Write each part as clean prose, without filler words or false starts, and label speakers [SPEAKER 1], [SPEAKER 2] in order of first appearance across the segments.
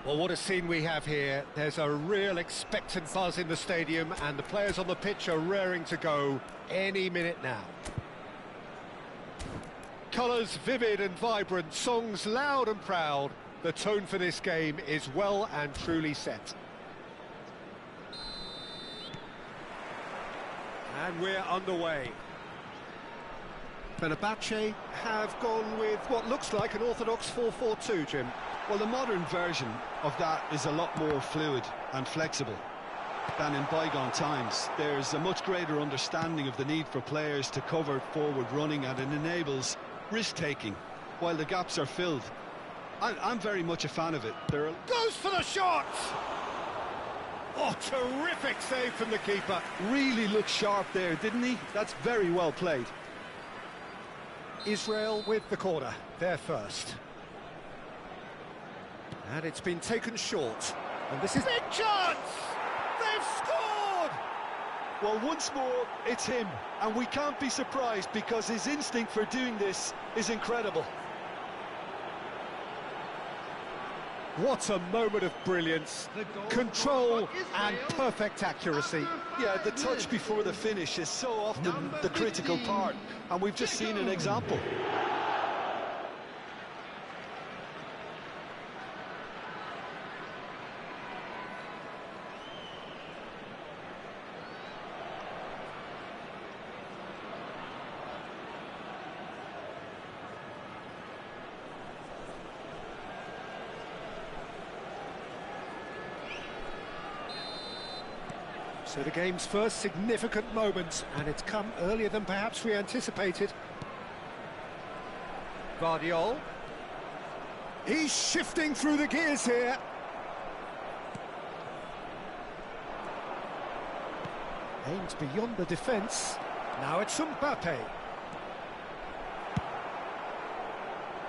[SPEAKER 1] Well, what a scene we have here. There's a real expectant buzz in the stadium, and the players on the pitch are raring to go any minute now. Colours vivid and vibrant, songs loud and proud. The tone for this game is well and truly set. And we're underway. Fenerbahce have gone with what looks like an orthodox 4-4-2, Jim.
[SPEAKER 2] Well, the modern version of that is a lot more fluid and flexible than in bygone times. There's a much greater understanding of the need for players to cover forward running, and it enables risk-taking while the gaps are filled. I'm very much a fan of it.
[SPEAKER 1] Goes for the shot! Oh, terrific save from the keeper.
[SPEAKER 2] Really looked sharp there, didn't he? That's very well played.
[SPEAKER 1] Israel with the corner, they're first. And it's been taken short. And this is big chance! They've scored!
[SPEAKER 2] Well, once more, it's him. And we can't be surprised because his instinct for doing this is incredible.
[SPEAKER 1] What a moment of brilliance, control and perfect accuracy.
[SPEAKER 2] Yeah, the touch before the finish is so often the critical part, and we've just seen an example.
[SPEAKER 1] So the game's first significant moment, and it's come earlier than perhaps we anticipated. Guardiola. He's shifting through the gears here. Aims beyond the defence. Now it's Mbappe.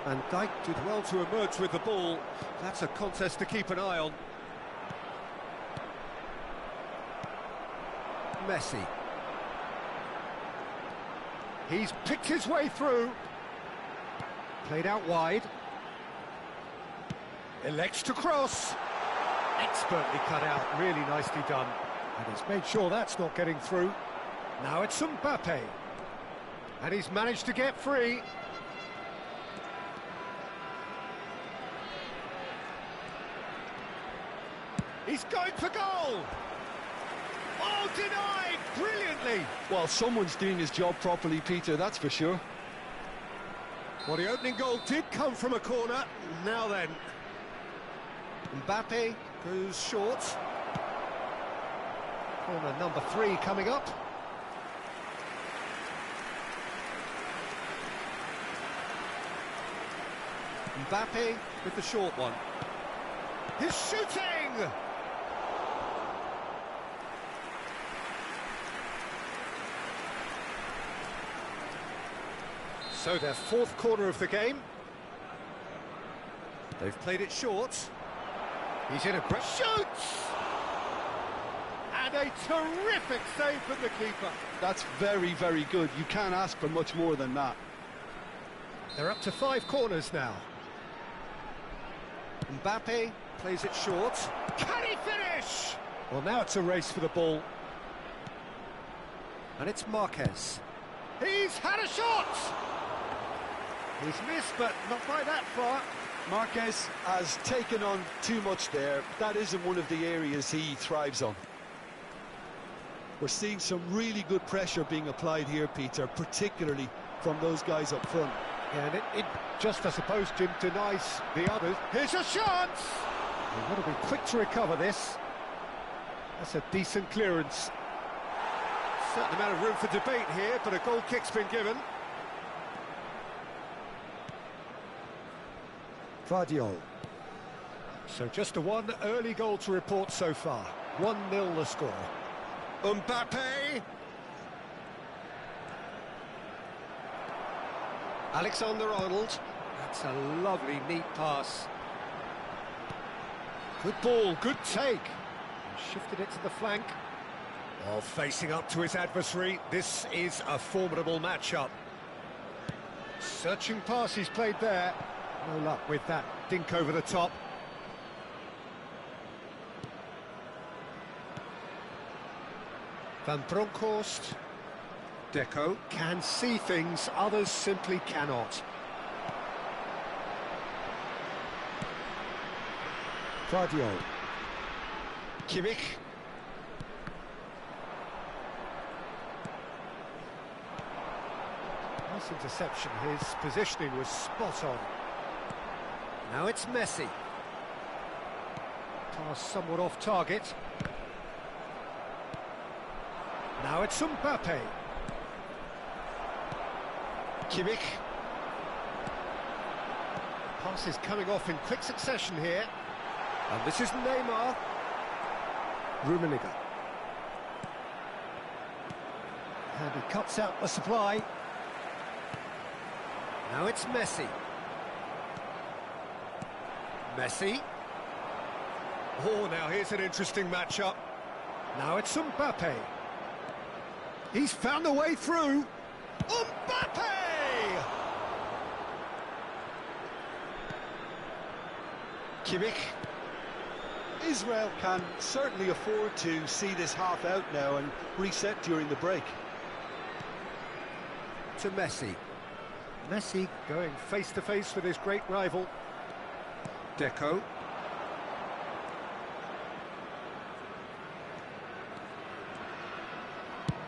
[SPEAKER 1] Van Dijk did well to emerge with the ball. That's a contest to keep an eye on. Messi. He's picked his way through. Played out wide. Elects to cross. Expertly cut out, really nicely done. And he's made sure that's not getting through. Now it's Mbappe. And he's managed to get free. He's going for goal! Oh, denied! Brilliantly!
[SPEAKER 2] Well, someone's doing his job properly, Peter, that's for sure.
[SPEAKER 1] Well, the opening goal did come from a corner. Now then. Mbappe goes short. Corner number 3 coming up. Mbappe with the short one. He's shooting! So their fourth corner of the game. They've played it short. He's in a great shoots! And a terrific save from the keeper.
[SPEAKER 2] That's very, very good. You can't ask for much more than that.
[SPEAKER 1] They're up to 5 corners now. Mbappe plays it short. Can he finish? Well, now it's a race for the ball. And it's Marquez. He's had a shot! He's missed, but not by that far.
[SPEAKER 2] Marquez has taken on too much there. That isn't one of the areas he thrives on. We're seeing some really good pressure being applied here, Peter, particularly from those guys up front.
[SPEAKER 1] Yeah, and it just, I suppose, Jim, denies the others. Here's a chance! They've got to be quick to recover this. That's a decent clearance. Certain amount of room for debate here, but a goal kick's been given. Guardiola. So just a one early goal to report so far. 1-0 the score. Mbappe. Alexander-Arnold. That's a lovely, neat pass. Good ball, good take. Shifted it to the flank. While facing up to his adversary, this is a formidable matchup. Searching pass he's played there. No luck with that dink over the top. Van Bronckhorst. Deco can see things others simply cannot. Guardiola. Kimmich. Nice interception, his positioning was spot on. Now it's Messi. Pass somewhat off target. Now it's Mbappe. Kimmich. Pass is coming off in quick succession here. And this is Neymar. Rummenigge. And he cuts out the supply. Now it's Messi. Messi. Oh, now here's an interesting matchup. Now it's Mbappe. He's found a way through. Mbappe! Kimmich.
[SPEAKER 2] Israel can certainly afford to see this half out now and reset during the break.
[SPEAKER 1] To Messi. Messi going face-to-face with his great rival. Deco.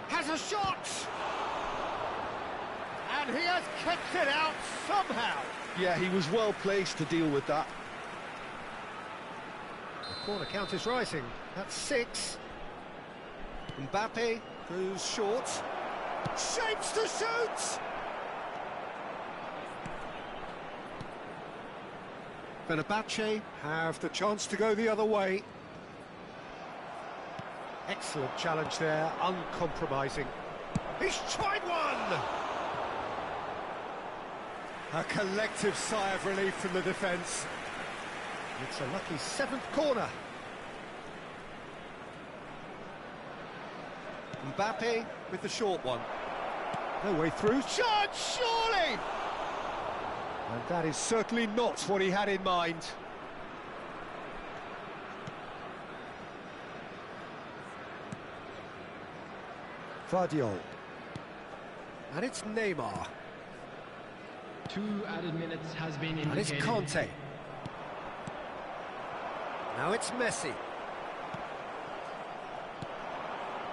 [SPEAKER 1] Has a shot! And he has kept it out somehow.
[SPEAKER 2] Yeah, he was well placed to deal with that.
[SPEAKER 1] The corner count is rising. That's 6. Mbappe goes short. Shapes to shoot! Fenerbahce have the chance to go the other way. Excellent challenge there, uncompromising. He's tried one! A collective sigh of relief from the defence. It's a lucky 7th corner. Mbappe with the short one. No way through. Shot, surely! And that is certainly not what he had in mind. Guardiola. And it's Neymar.
[SPEAKER 3] 2 added minutes has been indicated.
[SPEAKER 1] And it's Conte. Now it's Messi.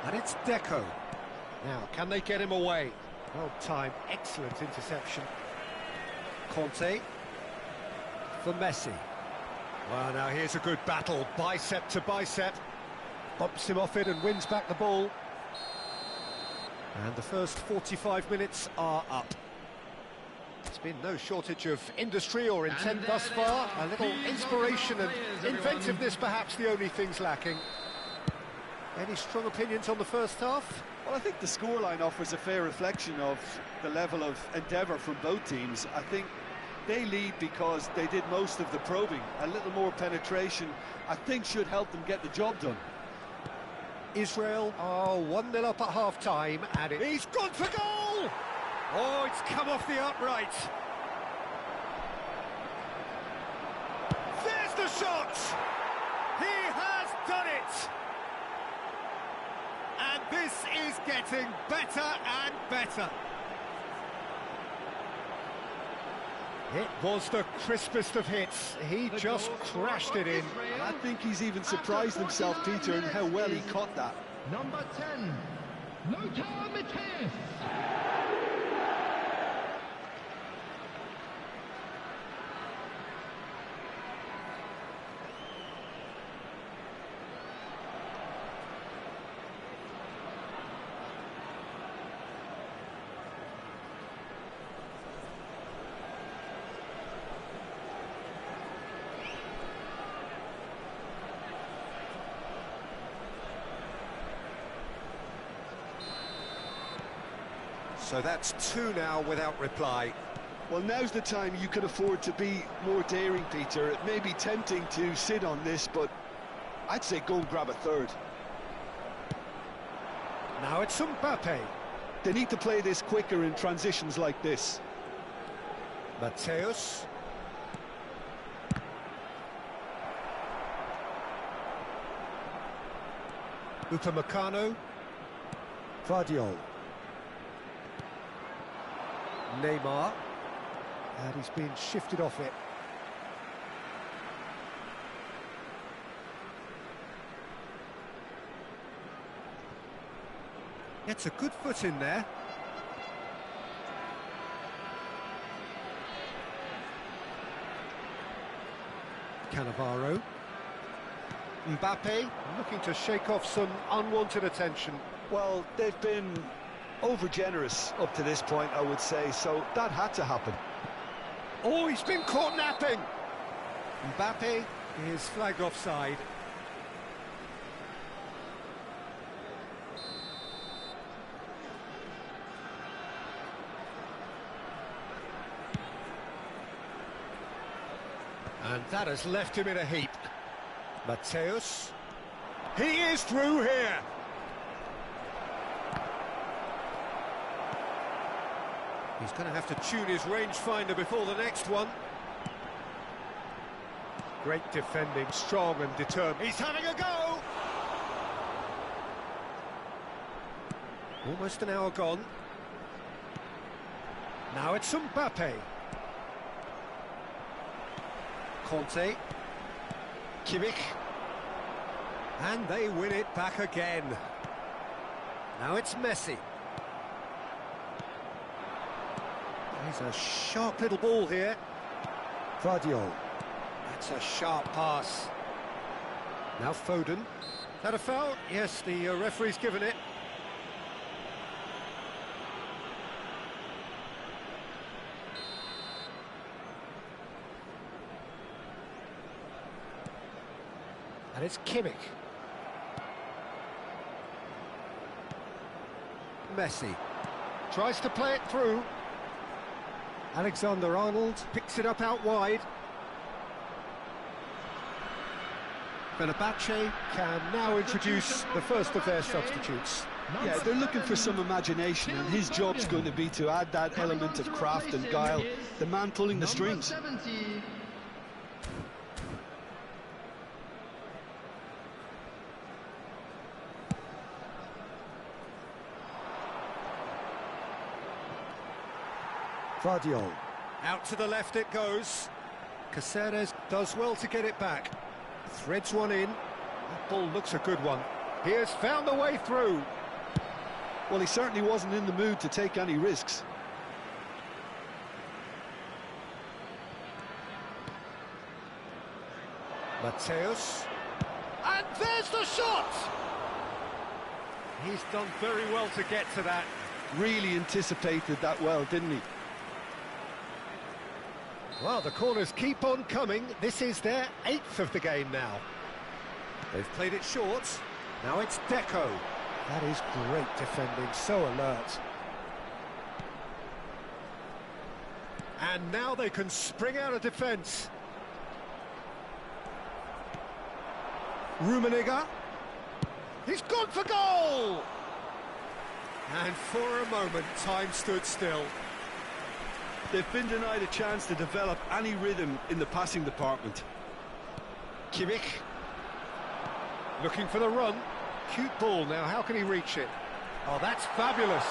[SPEAKER 1] And it's Deco. Now, can they get him away? Well timed, excellent interception. Conte. For Messi. Well, now here's a good battle, bicep to bicep. Bumps him off it and wins back the ball. And the first 45 minutes are up. There's been no shortage of industry or intent thus far. A little inspiration and inventiveness, perhaps the only things lacking. Any strong opinions on the first half?
[SPEAKER 2] Well, I think the scoreline offers a fair reflection of the level of endeavour from both teams. I think they lead because they did most of the probing. A little more penetration, I think, should help them get the job done.
[SPEAKER 1] Israel are 1-0 up at half-time, and he's gone for goal! Oh, it's come off the upright. There's the shot! He has done it! And this is getting better and better. It was the crispest of hits. He just crashed it in.
[SPEAKER 2] I think he's even surprised himself, Peter, in how well he caught that.
[SPEAKER 3] Number 10, Lothar Matthäus.
[SPEAKER 1] So that's 2 now without reply.
[SPEAKER 2] Well, now's the time you can afford to be more daring, Peter. It may be tempting to sit on this, but I'd say go and grab a third.
[SPEAKER 1] Now it's Mbappe.
[SPEAKER 2] They need to play this quicker in transitions like this.
[SPEAKER 1] Matthäus. Upamecano. Guardiola. Neymar. And he's been shifted off it. Gets a good foot in there. Cannavaro. Mbappe looking to shake off some unwanted attention.
[SPEAKER 2] Well, they've been over-generous up to this point, I would say, so that had to happen.
[SPEAKER 1] Oh, he's been caught napping! Mbappe is flagged offside. And that has left him in a heap. Mateus. He is through here! He's going to have to tune his rangefinder before the next one. Great defending, strong and determined. He's having a go! Almost an hour gone. Now it's Mbappe. Conte. Kimmich. And they win it back again. Now it's Messi. He's a sharp little ball here. Guardiola. That's a sharp pass. Now Foden. Is that a foul? Yes, the referee's given it. And it's Kimmich. Messi. Tries to play it through. Alexander-Arnold picks it up out wide. Fenerbahce can now introduce the first of their substitutes.
[SPEAKER 2] Yeah, they're looking for some imagination, and his job's going to be to add that element of craft and guile, the man pulling the strings.
[SPEAKER 1] Guardiola. Out to the left it goes. Caceres does well to get it back. Threads one in. That ball looks a good one. He has found the way through.
[SPEAKER 2] Well, he certainly wasn't in the mood to take any risks.
[SPEAKER 1] Mateus. And there's the shot! He's done very well to get to that.
[SPEAKER 2] Really anticipated that well, didn't he?
[SPEAKER 1] Well, the corners keep on coming. This is their 8th of the game now. They've played it short. Now it's Deco. That is great defending, so alert. And now they can spring out of defence. Rummenigge. He's gone for goal! And for a moment, time stood still.
[SPEAKER 2] They've been denied a chance to develop any rhythm in the passing department.
[SPEAKER 1] Kimmich. Looking for the run. Cute ball now, how can he reach it? Oh, that's fabulous.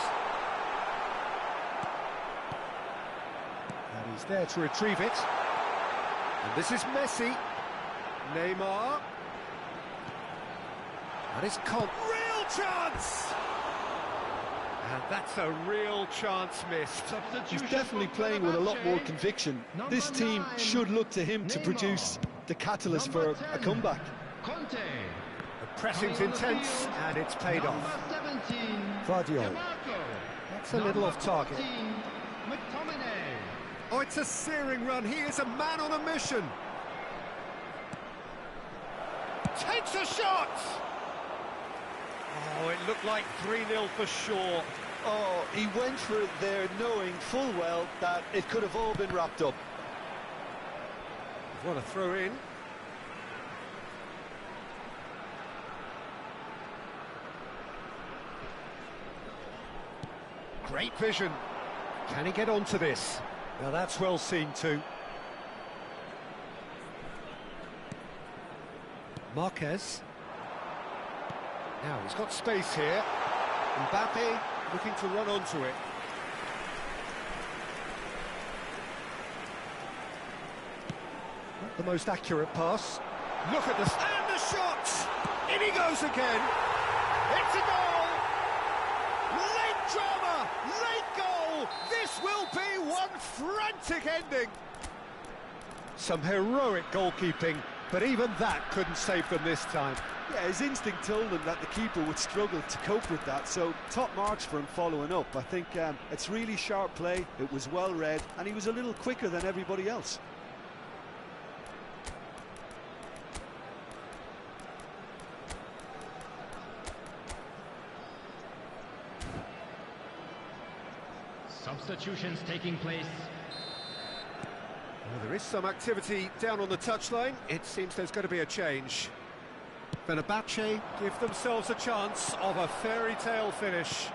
[SPEAKER 1] And he's there to retrieve it. And this is Messi. Neymar. And it's Con. Real chance! And that's a real chance missed.
[SPEAKER 2] He's definitely playing with a lot more conviction. This team should look to him to produce the catalyst for a comeback.
[SPEAKER 3] Conte.
[SPEAKER 1] The pressing's intense, and it's paid off. Guardiola. That's a little off target. Oh, it's a searing run. He is a man on a mission. Takes a shot! Oh, it looked like 3-0 for sure.
[SPEAKER 2] Oh, he went for it there knowing full well that it could have all been wrapped up.
[SPEAKER 1] Want to throw in. Great vision. Can he get onto this? Now that's well seen too. Marquez. Now he's got space here. Mbappe looking to run onto it. Not the most accurate pass. Look at this, and the shot! In he goes again! It's a goal! Late drama! Late goal! This will be one frantic ending! Some heroic goalkeeping, but even that couldn't save them this time.
[SPEAKER 2] Yeah, his instinct told him that the keeper would struggle to cope with that, so top marks for him following up. I think it's really sharp play, it was well read, and he was a little quicker than everybody else.
[SPEAKER 3] Substitutions taking place.
[SPEAKER 1] Well, there is some activity down on the touchline. It seems there's going to be a change. Fenerbahce give themselves a chance of a fairy tale finish.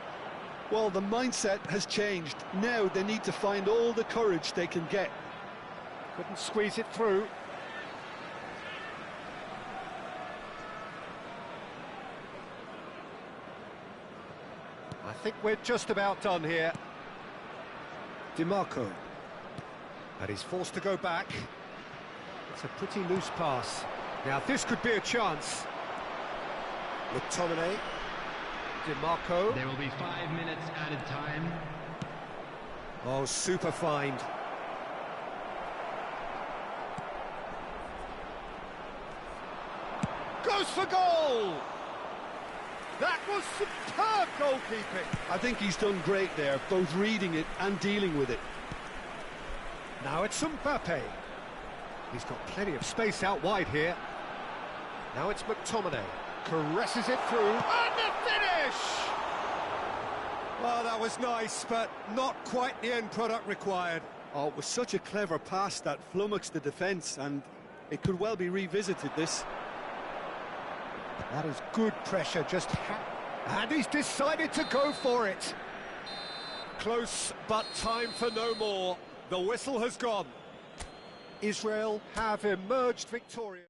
[SPEAKER 2] Well, the mindset has changed. Now they need to find all the courage they can get.
[SPEAKER 1] Couldn't squeeze it through. I think we're just about done here. DiMarco. And he's forced to go back. It's a pretty loose pass. Now this could be a chance. McTominay. DiMarco.
[SPEAKER 3] There will be 5 minutes added time.
[SPEAKER 1] Oh, super find. Goes for goal! That was superb goalkeeping.
[SPEAKER 2] I think he's done great there, both reading it and dealing with it.
[SPEAKER 1] Now it's Mbappe. He's got plenty of space out wide here. Now it's McTominay. Caresses it through. And the finish! Well, that was nice, but not quite the end product required.
[SPEAKER 2] Oh, it was such a clever pass that flummoxed the defence, and it could well be revisited, this.
[SPEAKER 1] That is good pressure, and he's decided to go for it. Close, but time for no more. The whistle has gone. Israel have emerged victorious.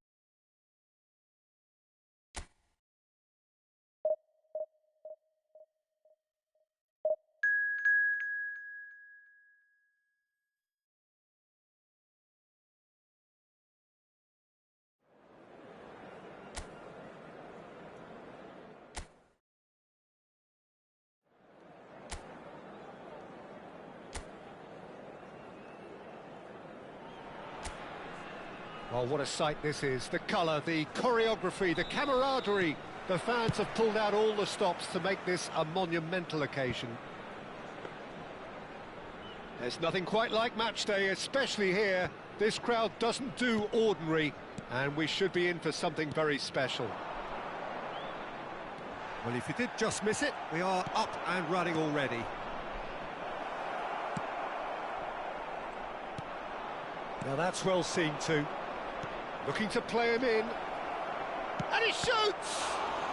[SPEAKER 1] Oh, what a sight this is. The colour, the choreography, the camaraderie. The fans have pulled out all the stops to make this a monumental occasion. There's nothing quite like match day, especially here. This crowd doesn't do ordinary, and we should be in for something very special. Well, if you did just miss it, we are up and running already. Now that's well seen too. Looking to play him in. And he shoots!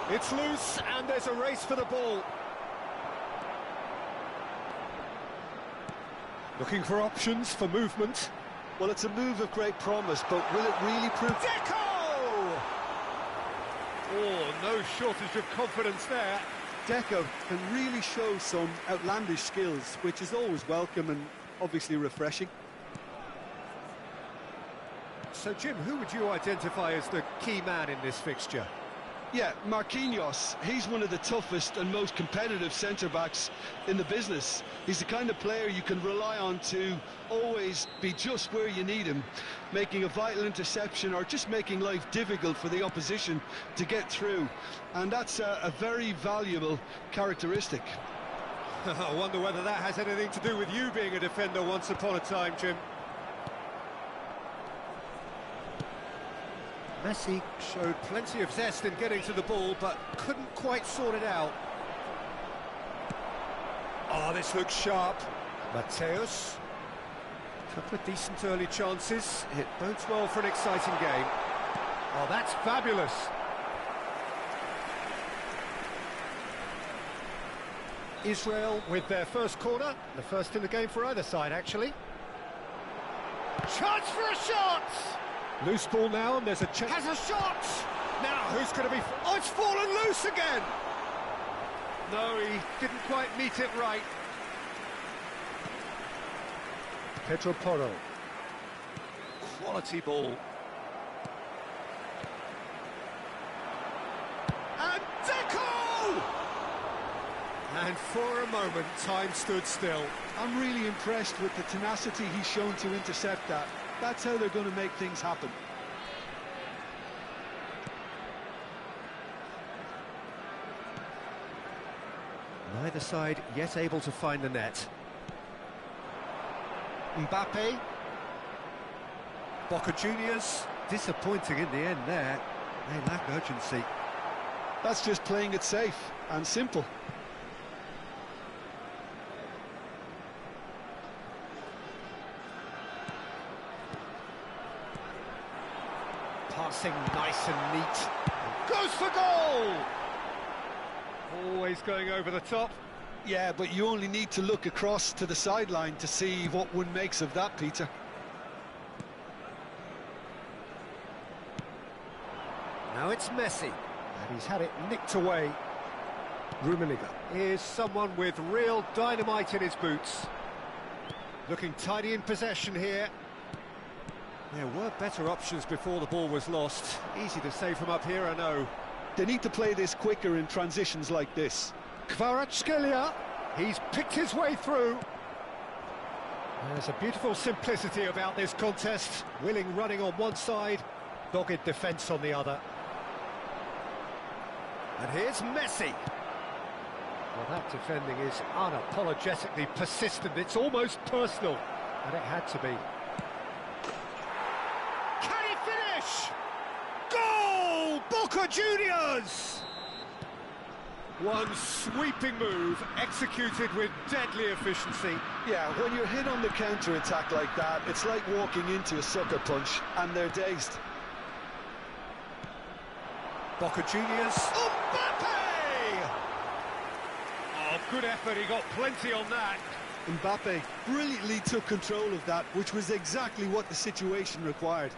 [SPEAKER 1] It's loose, and there's a race for the ball. Looking for options for movement.
[SPEAKER 2] Well, it's a move of great promise, but will it really prove...
[SPEAKER 1] Deco! Oh, no shortage of confidence there.
[SPEAKER 2] Deco can really show some outlandish skills, which is always welcome and obviously refreshing.
[SPEAKER 1] So, Jim, who would you identify as the key man in this fixture?
[SPEAKER 2] Yeah, Marquinhos. He's one of the toughest and most competitive centre-backs in the business. He's the kind of player you can rely on to always be just where you need him, making a vital interception or just making life difficult for the opposition to get through. And that's a very valuable characteristic.
[SPEAKER 1] I wonder whether that has anything to do with you being a defender once upon a time, Jim. Messi showed plenty of zest in getting to the ball, but couldn't quite sort it out. Oh, this looks sharp. Mateus. A couple of decent early chances. It bodes well for an exciting game. Oh, that's fabulous. Israel with their first corner. The first in the game for either side, actually. Chance for a shot! Loose ball now, and there's a chance. Has a shot! Now, who's going to be... Oh, it's fallen loose again! No, he didn't quite meet it right. Pedro Porro. Quality ball. And Deco! And for a moment, time stood still.
[SPEAKER 2] I'm really impressed with the tenacity he's shown to intercept that. That's how they're going to make things happen.
[SPEAKER 1] Neither side yet able to find the net. Mbappe. Boca Juniors. Disappointing in the end there. They lack urgency.
[SPEAKER 2] That's just playing it safe and simple.
[SPEAKER 1] Passing nice and neat. Goes for goal! Always going over the top.
[SPEAKER 2] Yeah, but you only need to look across to the sideline to see what one makes of that, Peter.
[SPEAKER 1] Now it's Messi, and he's had it nicked away. Rummenigge is someone with real dynamite in his boots. Looking tidy in possession here. There were better options before the ball was lost. Easy to say from up here, I know.
[SPEAKER 2] They need to play this quicker in transitions like this.
[SPEAKER 1] Kvaratskhelia, he's picked his way through. There's a beautiful simplicity about this contest. Willing running on one side, dogged defence on the other. And here's Messi. Well, that defending is unapologetically persistent. It's almost personal, and it had to be. Can he finish? Goal! Boca Juniors! One sweeping move, executed with deadly efficiency.
[SPEAKER 2] Yeah, when you're hit on the counter-attack like that, it's like walking into a sucker punch, and they're dazed.
[SPEAKER 1] Boca Juniors. Mbappe! Oh, good effort, he got plenty on that.
[SPEAKER 2] Mbappe brilliantly took control of that, which was exactly what the situation required.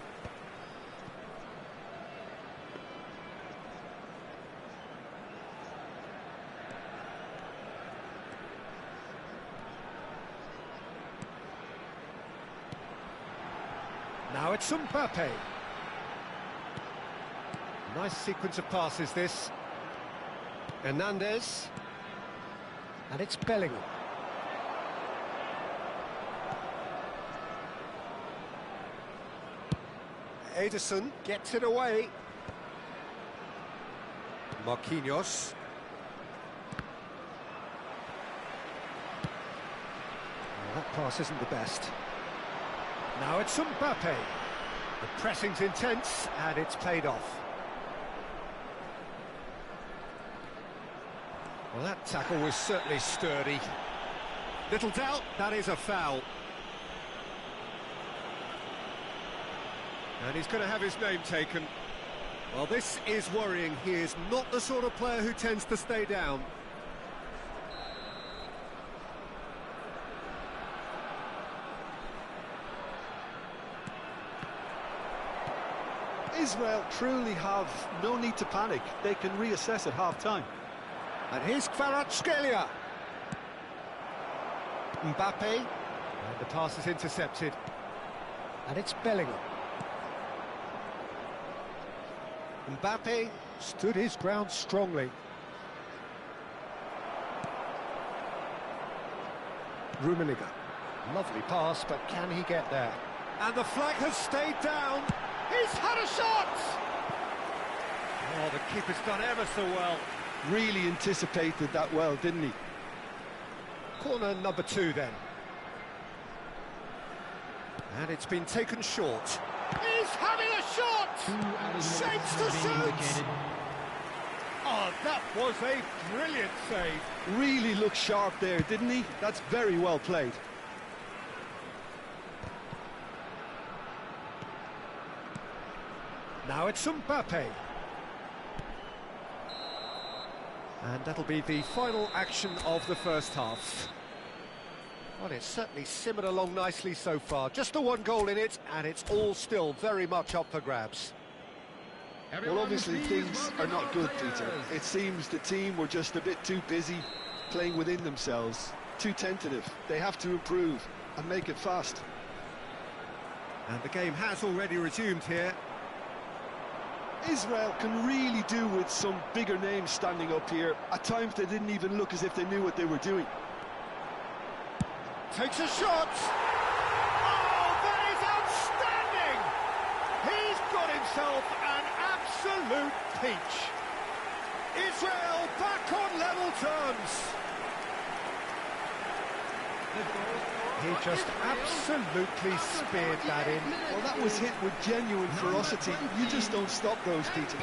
[SPEAKER 1] Now it's Mbappe. Nice sequence of passes, this. Hernandez. And it's Bellingham. Ederson gets it away. Marquinhos. Well, that pass isn't the best. Now it's Mbappe. The pressing's intense, and it's paid off. Well, that tackle was certainly sturdy. Little doubt, that is a foul. And he's going to have his name taken. Well, this is worrying. He is not the sort of player who tends to stay down.
[SPEAKER 2] Israel truly have no need to panic. They can reassess at half-time.
[SPEAKER 1] And here's Kvaratskhelia. Mbappe. And the pass is intercepted. And it's Bellingham. Mbappe stood his ground strongly. Rummenigge. Lovely pass, but can he get there? And the flag has stayed down. He's had a shot! Oh, the keeper's done ever so well.
[SPEAKER 2] Really anticipated that well, didn't he?
[SPEAKER 1] Corner number 2 then. And it's been taken short. He's having a shot! Shapes to shoot! Oh, that was a brilliant save.
[SPEAKER 2] Really looked sharp there, didn't he? That's very well played.
[SPEAKER 1] Now it's Mbappe. And that'll be the final action of the first half. Well, it's certainly simmered along nicely so far. Just the one goal in it, and it's all still very much up for grabs.
[SPEAKER 2] Well, obviously things are not good, Peter. It seems the team were just a bit too busy playing within themselves, too tentative. They have to improve and make it fast.
[SPEAKER 1] And the game has already resumed here.
[SPEAKER 2] Israel can really do with some bigger names standing up here. At times they didn't even look as if they knew what they were doing.
[SPEAKER 1] Takes a shot! Oh, that is outstanding! He's got himself an absolute peach. Israel back on level terms. He just absolutely speared that in.
[SPEAKER 2] Well, that was hit with genuine ferocity. You just don't stop those, Peter.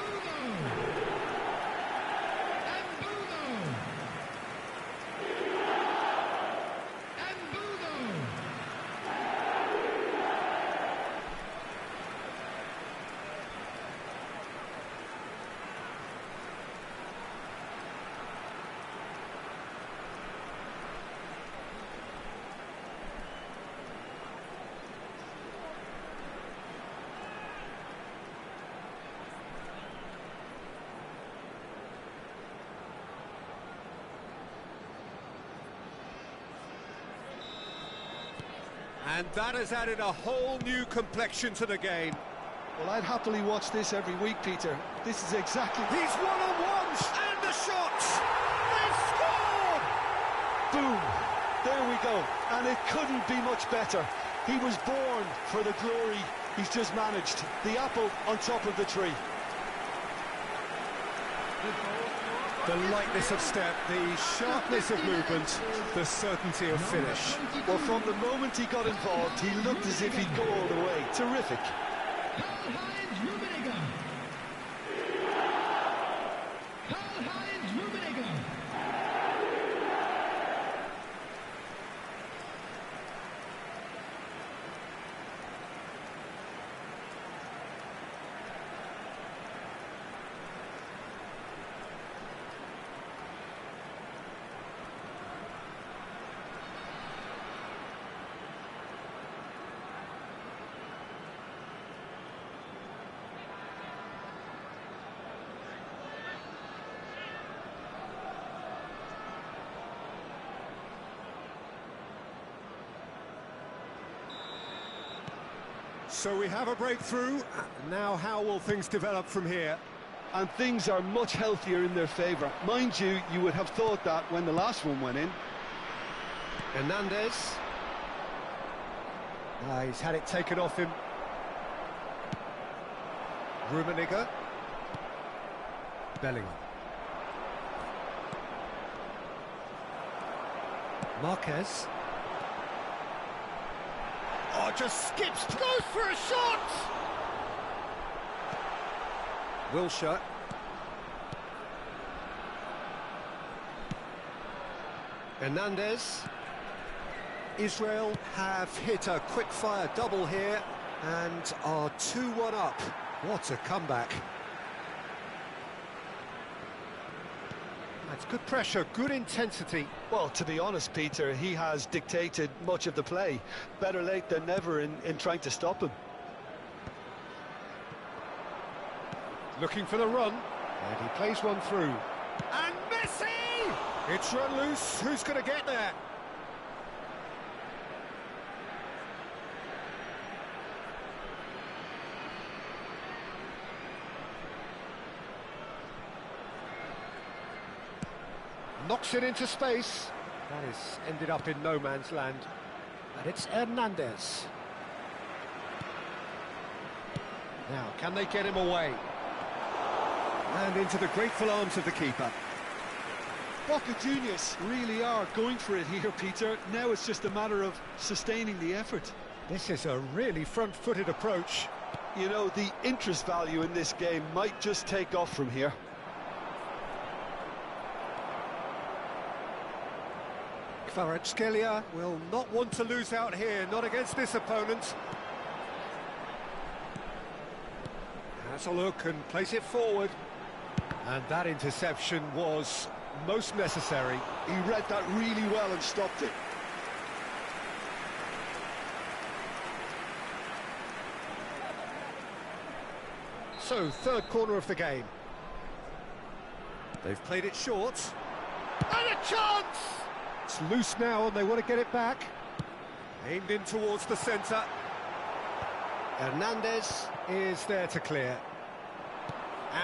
[SPEAKER 1] And that has added a whole new complexion to the game.
[SPEAKER 2] Well, I'd happily watch this every week, Peter. This is exactly...
[SPEAKER 1] He's one-on-ones, and the shots! They've scored!
[SPEAKER 2] Boom! There we go. And it couldn't be much better. He was born for the glory he's just managed. The apple on top of the tree.
[SPEAKER 1] The lightness of step, the sharpness of movement, the certainty of finish.
[SPEAKER 2] Well, from the moment he got involved, he looked as if he'd go all the way. Terrific.
[SPEAKER 1] So we have a breakthrough. Now how will things develop from here?
[SPEAKER 2] And things are much healthier in their favour. Mind you, you would have thought that when the last one went in.
[SPEAKER 1] Hernandez. He's had it taken off him. Rummenigge. Bellingham. Marquez. Oh, just skips, goes for a shot! Wilshere. Hernandez. Israel have hit a quick-fire double here and are 2-1 up. What a comeback. That's good pressure, good intensity.
[SPEAKER 2] Well, to be honest, Peter, he has dictated much of the play. Better late than never in trying to stop him.
[SPEAKER 1] Looking for the run, and he plays one through. And Messi! It's run loose, who's going to get there? Knocks it into space. That is ended up in no man's land. And it's Hernandez. Now, can they get him away? And into the grateful arms of the keeper.
[SPEAKER 2] Boca Juniors really are going for it here, Peter. Now it's just a matter of sustaining the effort.
[SPEAKER 1] This is a really front-footed approach.
[SPEAKER 2] You know, the interest value in this game might just take off from here.
[SPEAKER 1] Kvaratskhelia will not want to lose out here, not against this opponent. Has a look and plays it forward. And that interception was most necessary.
[SPEAKER 2] He read that really well and stopped it.
[SPEAKER 1] So, third corner of the game. They've played it short. And a chance! It's loose now and they want to get it back. Aimed in towards the centre. Hernandez is there to clear.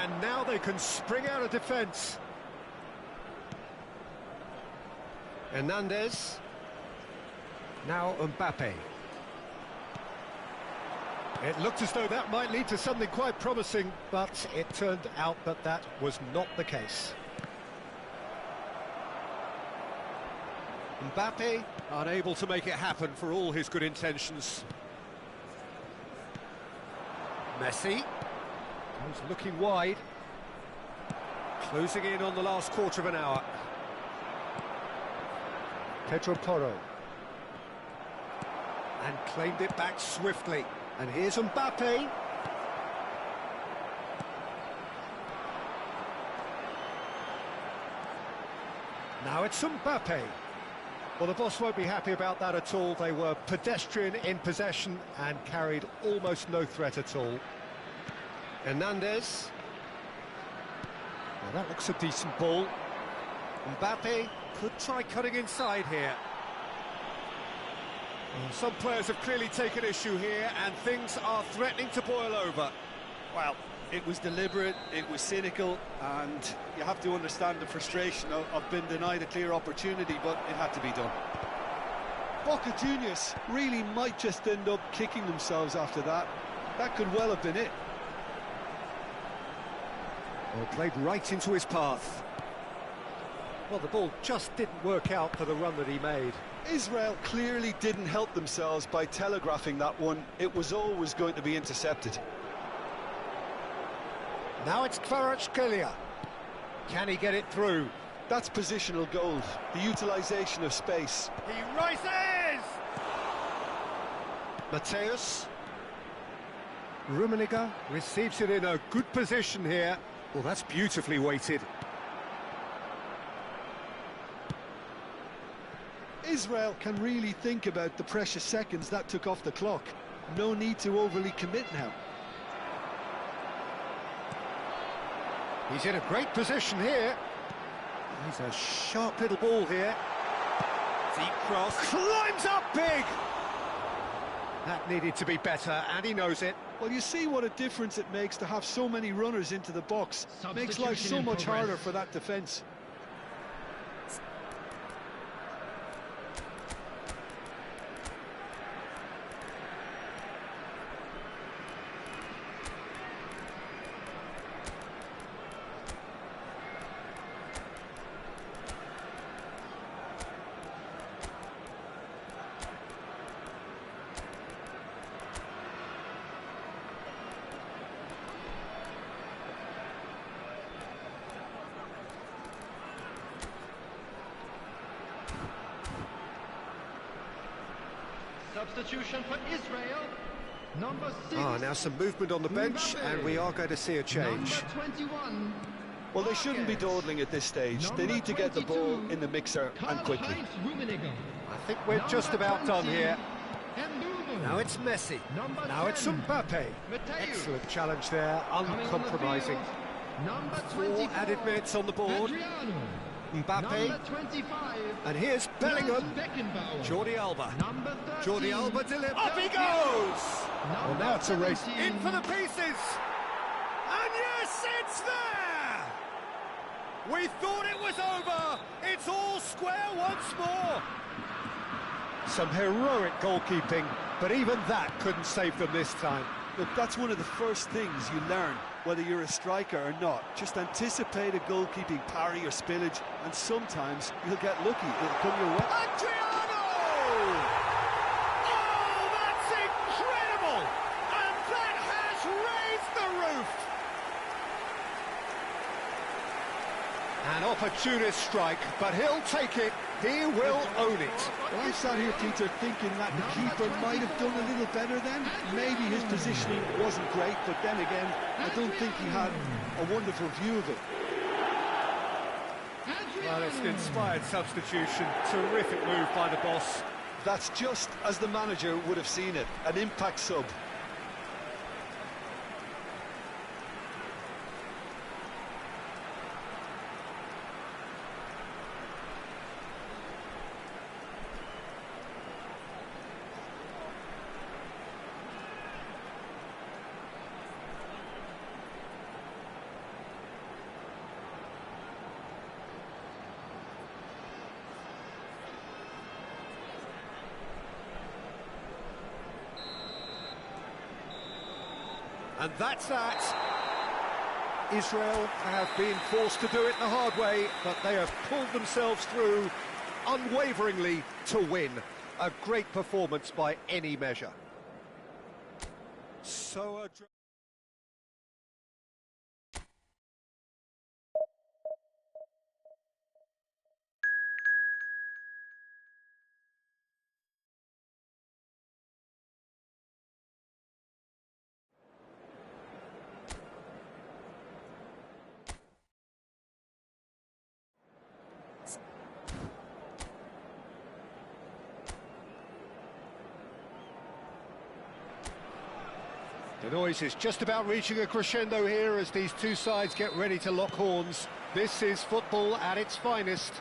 [SPEAKER 1] And now they can spring out of defence. Hernandez. Now Mbappe. It looked as though that might lead to something quite promising, but it turned out that that was not the case. Mbappe unable to make it happen for all his good intentions. Messi was looking wide, closing in on the last quarter of an hour. Pedro Porro, and claimed it back swiftly. And here's Mbappe. Now it's Mbappe. Well, the boss won't be happy about that at all. They were pedestrian in possession and carried almost no threat at all. Hernandez. Well, that looks a decent ball. Mbappe could try cutting inside here. Well, some players have clearly taken issue here, and things are threatening to boil over.
[SPEAKER 2] Well, it was deliberate, it was cynical, and you have to understand the frustration of being denied a clear opportunity, but it had to be done. Boca Juniors really might just end up kicking themselves after that. That could well have been it.
[SPEAKER 1] Well, played right into his path. Well, the ball just didn't work out for the run that he made.
[SPEAKER 2] Israel clearly didn't help themselves by telegraphing that one. It was always going to be intercepted.
[SPEAKER 1] Now it's Kvaratskhelia. Can he get it through?
[SPEAKER 2] That's positional gold, the utilisation of space.
[SPEAKER 1] He rises! Mateus. Rummenigge receives it in a good position here. Well, that's beautifully weighted.
[SPEAKER 2] Israel can really think about the precious seconds that took off the clock. No need to overly commit now.
[SPEAKER 1] He's in a great position here. He's a sharp little ball here. Deep cross. Climbs up big! That needed to be better, and he knows it.
[SPEAKER 2] Well, you see what a difference it makes to have so many runners into the box. Makes life so much harder for that defence.
[SPEAKER 3] Substitution for Israel. Number 6.
[SPEAKER 1] Now some movement on the bench, and we are going to see a change.
[SPEAKER 3] Number 21.
[SPEAKER 2] Well, they shouldn't be dawdling at this stage. They need to get the ball in the mixer and quickly.
[SPEAKER 1] I think we're just about done here. Now it's Messi. Now it's Mbappe. Excellent challenge there, uncompromising. 4 added minutes on the board. Mbappe, and here's Bellingham. Jordi Alba. Jordi Alba delivers. Up he goes! Well, now it's a race. In for the pieces! And yes, it's there! We thought it was over. It's all square once more. Some heroic goalkeeping, but even that couldn't save them this time.
[SPEAKER 2] Look, that's one of the first things you learn, whether you're a striker or not. Just anticipate a goalkeeping parry or spillage, and sometimes you'll get lucky. It'll come your way.
[SPEAKER 1] Adriano! Oh, that's incredible! And that has raised the roof! An opportunist strike, but he'll take it. He will own it.
[SPEAKER 2] Well, I sat here, Peter, thinking that the keeper might have done a little better then. Maybe his positioning wasn't great, but then again, I don't think he had a wonderful view of it.
[SPEAKER 1] Well, it's an inspired substitution. Terrific move by the boss.
[SPEAKER 2] That's just as the manager would have seen it. An impact sub.
[SPEAKER 1] And that's that. Israel have been forced to do it the hard way, but they have pulled themselves through unwaveringly to win. A great performance by any measure. So the noise is just about reaching a crescendo here as these two sides get ready to lock horns. This is football at its finest.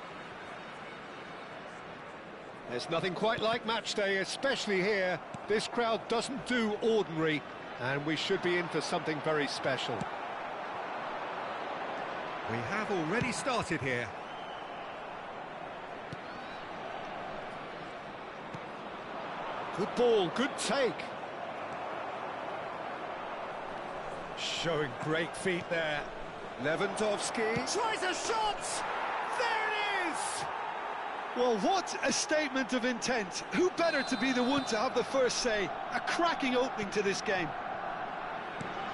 [SPEAKER 1] There's nothing quite like match day, especially here. This crowd doesn't do ordinary, and we should be in for something very special. We have already started here. Good ball, good take. Showing great feet there. Lewandowski tries a shot! There it is!
[SPEAKER 2] Well, what a statement of intent. Who better to be the one to have the first say? A cracking opening to this game.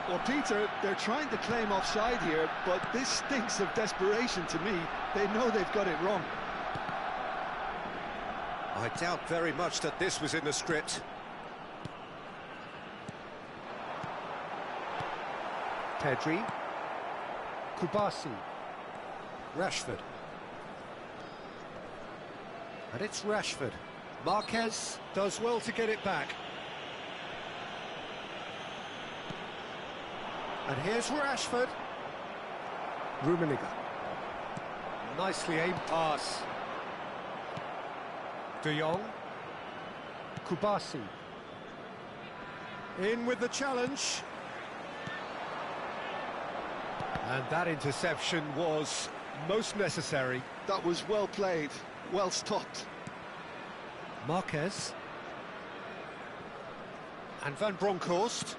[SPEAKER 2] Well, Peter, they're trying to claim offside here, but this stinks of desperation to me. They know they've got it wrong.
[SPEAKER 1] I doubt very much that this was in the script. Pedri, Kubasi, Rashford. And it's Rashford. Marquez does well to get it back. And here's Rashford. Rummenigge. Nicely aimed pass. De Jong. Kubasi. In with the challenge. And that interception was most necessary.
[SPEAKER 2] That was well played, well stopped.
[SPEAKER 1] Marquez. And Van Bronckhorst.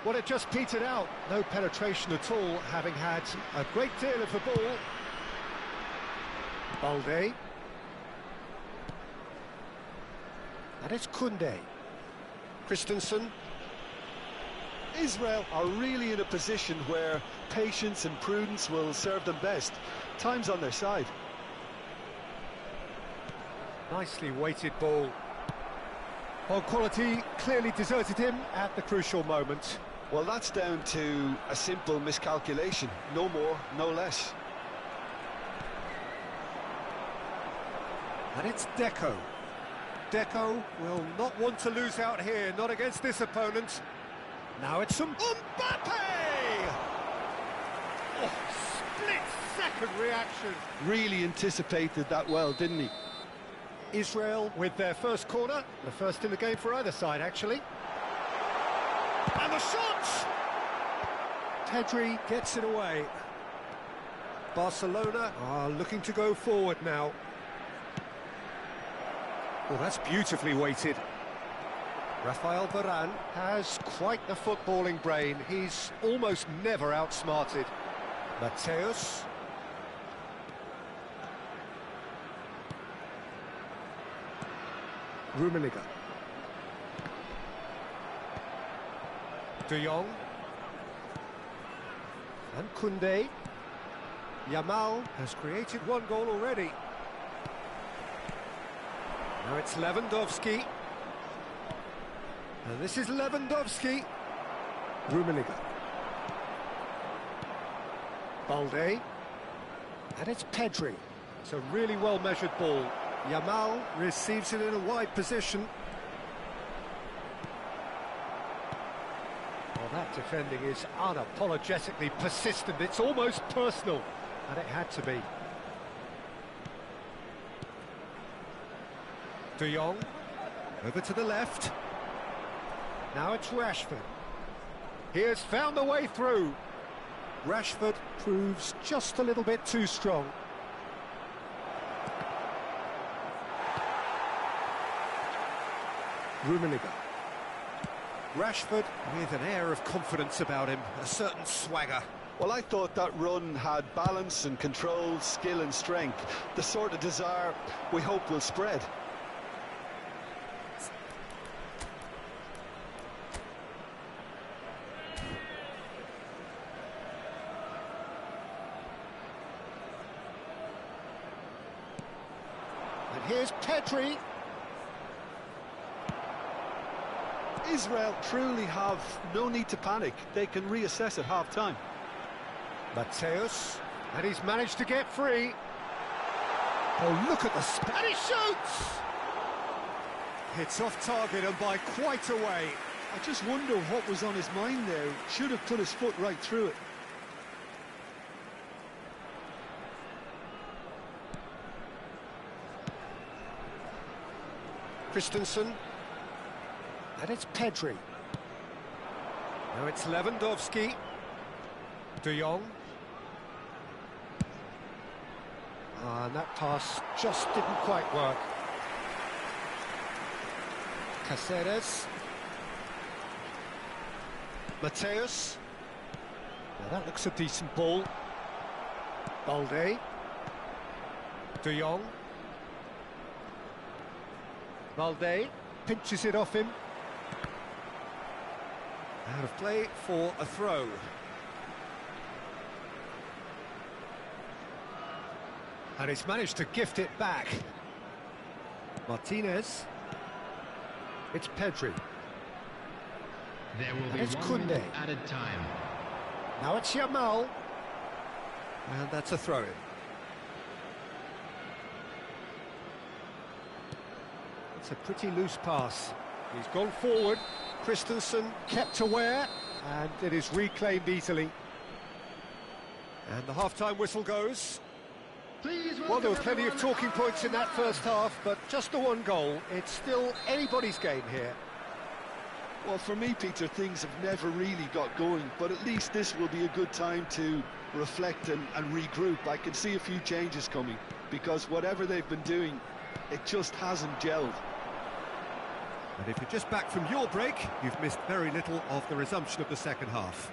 [SPEAKER 1] Well, it just petered out. No penetration at all, having had a great deal of the ball. Balde. And it's Koundé. Christensen.
[SPEAKER 2] Israel are really in a position where patience and prudence will serve them best. Time's on their side.
[SPEAKER 1] Nicely weighted ball. Well, quality clearly deserted him at the crucial moment.
[SPEAKER 2] Well, that's down to a simple miscalculation. No more, no less.
[SPEAKER 1] And it's Deco. Deco will not want to lose out here, not against this opponent. Now it's some Mbappe! Oh, split-second reaction.
[SPEAKER 2] Really anticipated that well, didn't he?
[SPEAKER 1] Israel with their first corner, the first in the game for either side, actually. And the shot! Pedri gets it away. Barcelona are looking to go forward now. Oh, that's beautifully weighted. Rafael Varane has quite the footballing brain. He's almost never outsmarted. Mateus. Rummenigge. De Jong. And Koundé. Yamal has created one goal already. Now it's Lewandowski. And this is Lewandowski. Rummenigge. Balde. And it's Pedri. It's a really well-measured ball. Yamal receives it in a wide position. Well, that defending is unapologetically persistent. It's almost personal. And it had to be. De Jong. Over to the left. Now it's Rashford. He has found the way through. Rashford proves just a little bit too strong. Rummenigge. Rashford with an air of confidence about him, a certain swagger.
[SPEAKER 2] Well, I thought that run had balance and control, skill and strength, the sort of desire we hope will spread.
[SPEAKER 1] And here's Pedri.
[SPEAKER 2] Israel truly have no need to panic. They can reassess at half-time.
[SPEAKER 1] Mateus, and he's managed to get free. Oh, look at the and he shoots! It's off target and by quite a way.
[SPEAKER 2] I just wonder what was on his mind there. Should have put his foot right through it.
[SPEAKER 1] Christensen, and it's Pedri. Now it's Lewandowski. De Jong. And that pass just didn't quite work. Caceres. Mateus. Now that looks a decent ball. Balde. De Jong. Balde pinches it off him. Out of play for a throw. And he's managed to gift it back. Martinez. It's Pedri.
[SPEAKER 3] There will be
[SPEAKER 1] it's
[SPEAKER 3] 1 minute
[SPEAKER 1] Koundé.
[SPEAKER 3] added time.
[SPEAKER 1] Now it's Yamal. And that's a throw-in. It's a pretty loose pass. He's gone forward. Christensen kept aware, and it is reclaimed easily. And the half-time whistle goes. Well, there were plenty of talking points in that first half, but just the one goal. It's still anybody's game here.
[SPEAKER 2] Well, for me, Peter, things have never really got going, but at least this will be a good time to reflect and regroup. I can see a few changes coming, because whatever they've been doing, it just hasn't gelled.
[SPEAKER 1] And if you're just back from your break, you've missed very little of the resumption of the second half.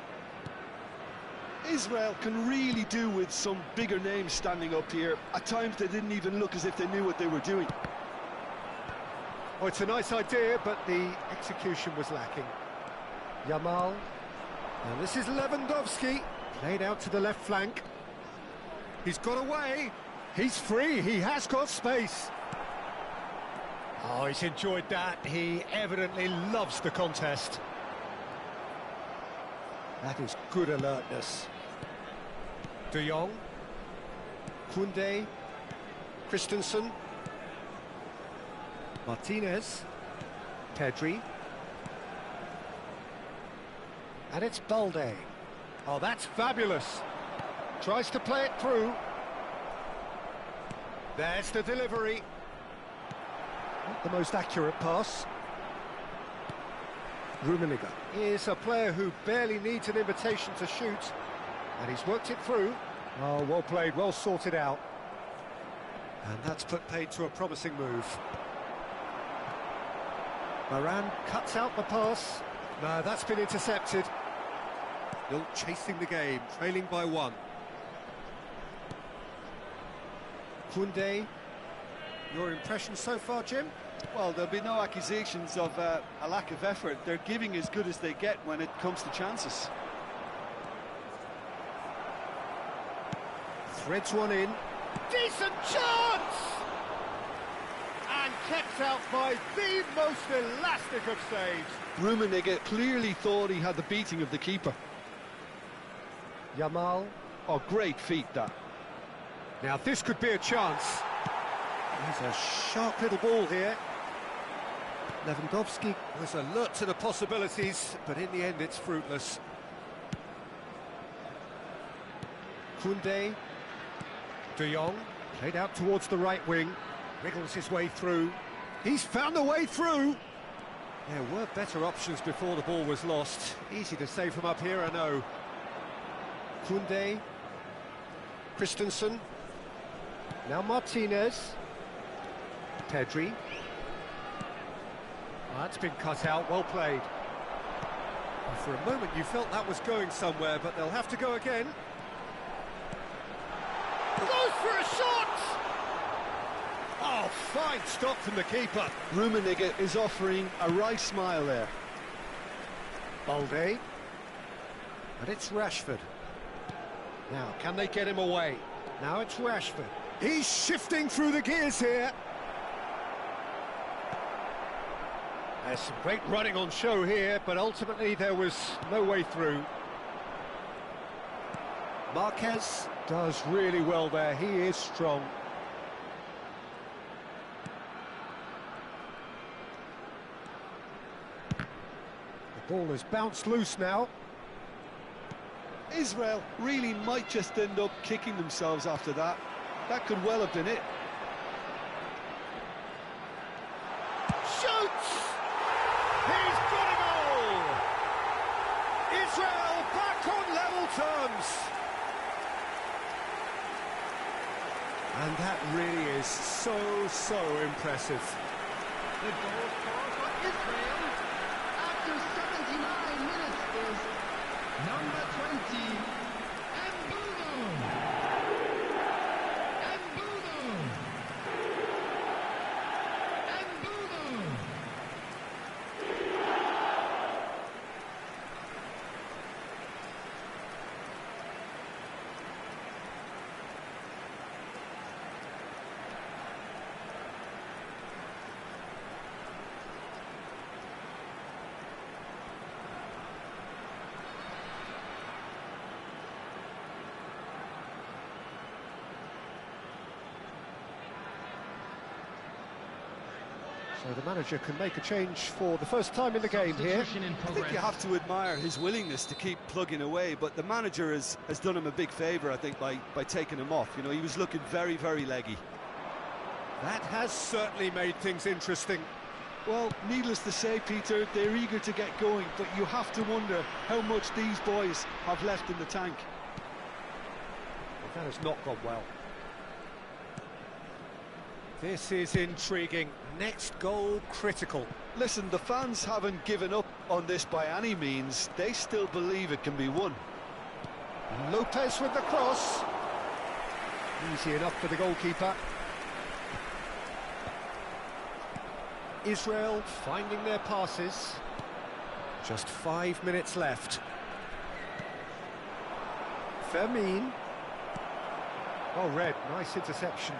[SPEAKER 2] Israel can really do with some bigger names standing up here. At times they didn't even look as if they knew what they were doing.
[SPEAKER 1] Oh, it's a nice idea, but the execution was lacking. Yamal. And this is Lewandowski. Played out to the left flank. He's got away. He's free. He has got space. Oh, he's enjoyed that. He evidently loves the contest. That is good alertness. De Jong. Koundé. Christensen. Martinez. Pedri. And it's Balde. Oh, that's fabulous. Tries to play it through. There's the delivery. Not the most accurate pass. Rummenigge is a player who barely needs an invitation to shoot, and he's worked it through. Oh, well played, well sorted out. And that's put paid to a promising move. Varane cuts out the pass. No, that's been intercepted. Still chasing the game, trailing by 1. Koundé. Your impression so far, Jim?
[SPEAKER 2] Well, there'll be no accusations of a lack of effort. They're giving as good as they get when it comes to chances.
[SPEAKER 1] Threads one in. Decent chance! And kept out by the most elastic of saves.
[SPEAKER 2] Rummenigge clearly thought he had the beating of the keeper.
[SPEAKER 1] Yamal.
[SPEAKER 2] Oh, great feat, that.
[SPEAKER 1] Now this could be a chance. There's a sharp little ball here. Lewandowski was alert to the possibilities, but in the end it's fruitless. Koundé. De Jong, played out towards the right wing, wriggles his way through. He's found a way through! There were better options before the ball was lost. Easy to say from up here, I know. Koundé. Christensen. Now Martinez. Pedri. Oh, that's been cut out, well played. For a moment you felt that was going somewhere, but they'll have to go again. Goes for a shot! Oh, fine stop from the keeper.
[SPEAKER 2] Rummenigge is offering a right smile there.
[SPEAKER 1] Balde. And it's Rashford. Now, can they get him away? Now it's Rashford. He's shifting through the gears here. There's some great running on show here, but ultimately there was no way through. Marquez does really well there. He is strong. The ball has bounced loose now.
[SPEAKER 2] Israel really might just end up kicking themselves after that. That could well have been it.
[SPEAKER 1] Shoots! He's got a goal! Israel back on level terms! And that really is so impressive.
[SPEAKER 3] The goal scorer for Israel after 79 minutes is number 20, Embudo. Embudo. Embudo.
[SPEAKER 1] So the manager can make a change for the first time in the game here.
[SPEAKER 3] Substitution in
[SPEAKER 2] I think
[SPEAKER 3] progress.
[SPEAKER 2] you have to admire his willingness to keep plugging away, but the manager has done him a big favour, I think, by taking him off. You know, he was looking very leggy.
[SPEAKER 1] That has certainly made things interesting.
[SPEAKER 2] Well, needless to say, Peter, they're eager to get going, but you have to wonder how much these boys have left in the tank.
[SPEAKER 1] That has not gone well. This is intriguing. Next goal critical.
[SPEAKER 2] Listen, the fans haven't given up on this by any means. They still believe it can be won.
[SPEAKER 1] Lopez with the cross. Easy enough for the goalkeeper. Israel finding their passes. Just 5 minutes left. Fermin. Oh, Red, nice interception.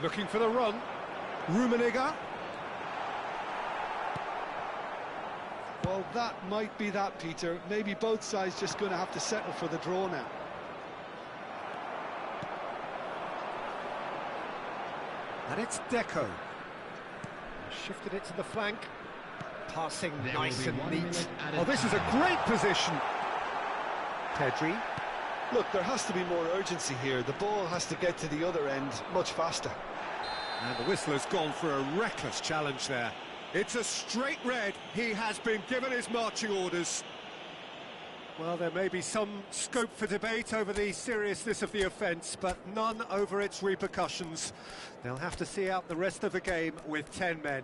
[SPEAKER 1] Looking for the run. Rummenigge.
[SPEAKER 2] Well, that might be that, Peter. Maybe both sides just going to have to settle for the draw now.
[SPEAKER 1] And it's Deco. Shifted it to the flank. Passing
[SPEAKER 3] There will
[SPEAKER 1] nice
[SPEAKER 3] be
[SPEAKER 1] and
[SPEAKER 3] 1
[SPEAKER 1] neat.
[SPEAKER 3] minute added
[SPEAKER 1] Oh, this is a great position. Pedri.
[SPEAKER 2] Look, there has to be more urgency here. The ball has to get to the other end much faster.
[SPEAKER 1] And the whistler's gone for a reckless challenge there. It's a straight red. He has been given his marching orders. Well, there may be some scope for debate over the seriousness of the offence, but none over its repercussions. They'll have to see out the rest of the game with 10 men.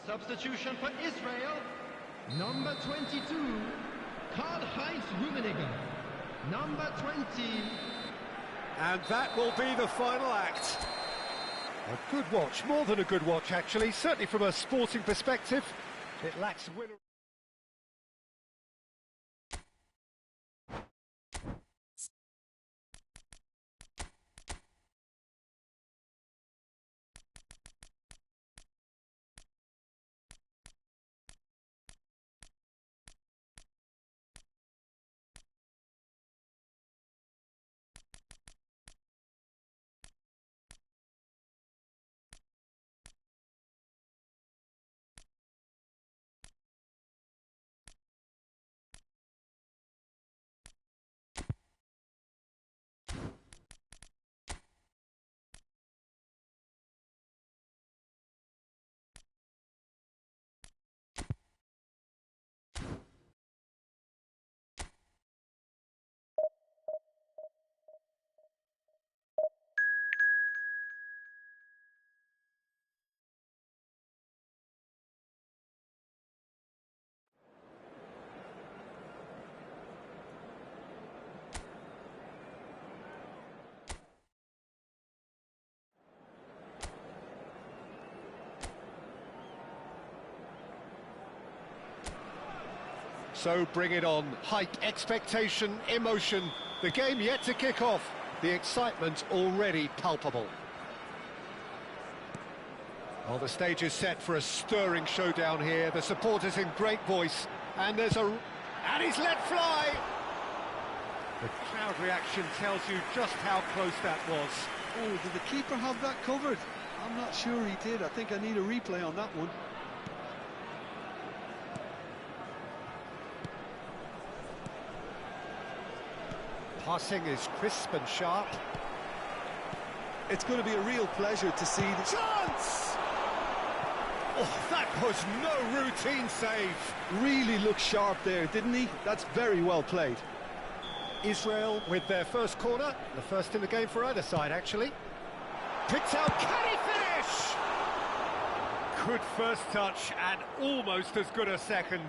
[SPEAKER 3] Substitution for Israel, number 22, Karl-Heinz Rummenigge, number 20.
[SPEAKER 1] And that will be the final act. A good watch, more than a good watch actually, certainly from a sporting perspective. It lacks winner. So bring it on. Hype, expectation, emotion. The game yet to kick off. The excitement already palpable. Well, the stage is set for a stirring showdown here. The supporters in great voice. And there's a... And he's let fly! The crowd reaction tells you just how close that was.
[SPEAKER 2] Oh, did the keeper have that covered? I'm not sure he did. I think I need a replay on that one.
[SPEAKER 1] Passing is crisp and sharp.
[SPEAKER 2] It's going to be a real pleasure to see the...
[SPEAKER 1] Chance! Oh, that was no routine save.
[SPEAKER 2] Really looked sharp there, didn't he? That's very well played.
[SPEAKER 1] Israel with their first corner. The first in the game for either side, actually. Picks out, can he finish? Good first touch and almost as good a second.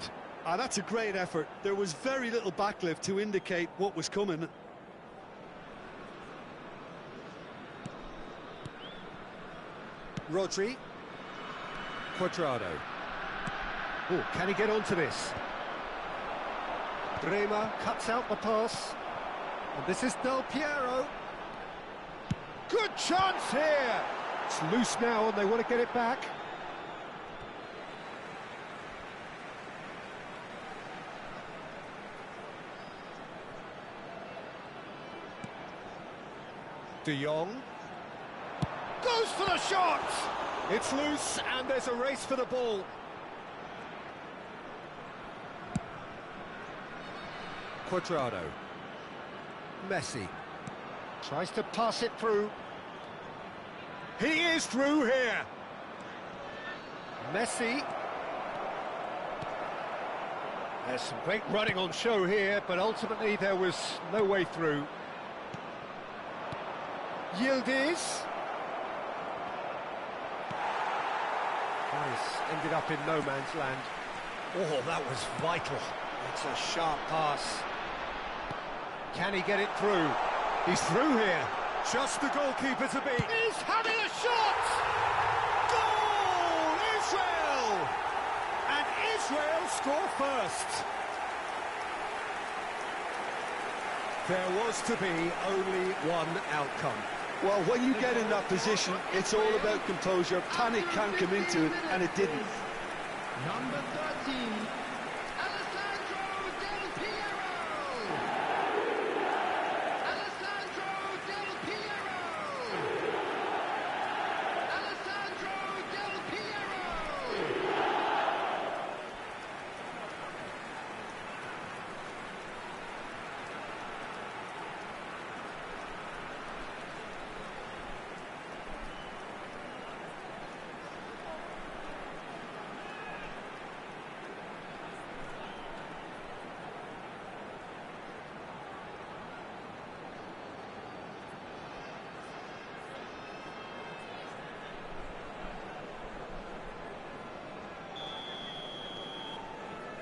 [SPEAKER 2] Ah, that's a great effort. There was very little backlift to indicate what was coming.
[SPEAKER 1] Rodri. Quadrado. Oh, can he get onto this? Bremer cuts out the pass. And this is Del Piero. Good chance here! It's loose now and they want to get it back. De Jong. Goes for the shot! It's loose and there's a race for the ball. Quadrado. Messi. Tries to pass it through. He is through here. Messi. There's some great running on show here, but ultimately there was no way through. Yildiz. Ended up in no man's land. Oh, that was vital. It's a sharp pass. Can he get it through? He's through here. Just the goalkeeper to beat. He's having a shot! Goal! Israel! And Israel score first. There was to be only one outcome.
[SPEAKER 2] Well, when you get in that position, it's all about composure. Panic can't come into it, and it didn't.
[SPEAKER 3] Number 13, Alessandro Del Piero! Alessandro Del Piero! Alessandro Del Piero!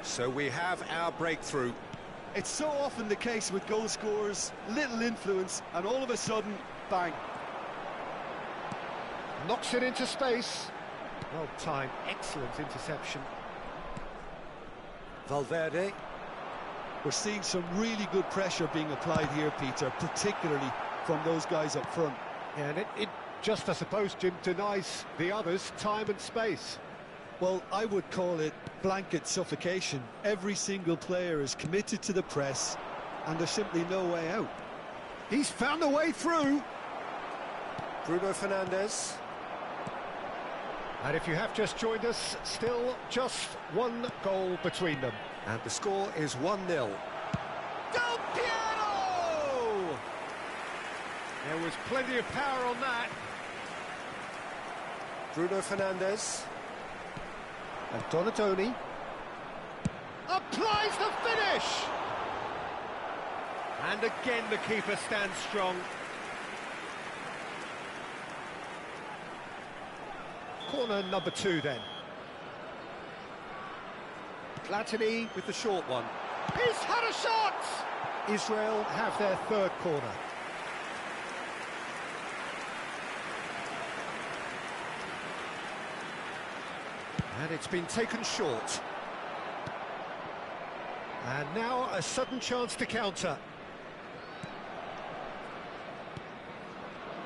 [SPEAKER 1] So we have our breakthrough.
[SPEAKER 2] It's so often the case with goal scorers, little influence, and all of a sudden, bang.
[SPEAKER 1] Knocks it into space. Well timed, excellent interception. Valverde.
[SPEAKER 2] We're seeing some really good pressure being applied here, Peter, particularly from those guys up front.
[SPEAKER 1] Yeah, and it just, I suppose, Jim, denies the others time and space.
[SPEAKER 2] Well, I would call it blanket suffocation. Every single player is committed to the press, and there's simply no way out.
[SPEAKER 1] He's found a way through. Bruno Fernandes. And if you have just joined us, still just one goal between them. And the score is 1-0. Del Piero! There was plenty of power on that. Bruno Fernandes. And Donatoni applies the finish! And again the keeper stands strong. Corner number 2 then. Platini with the short one. He's had a shot! Israel have their third corner. And it's been taken short. And now a sudden chance to counter.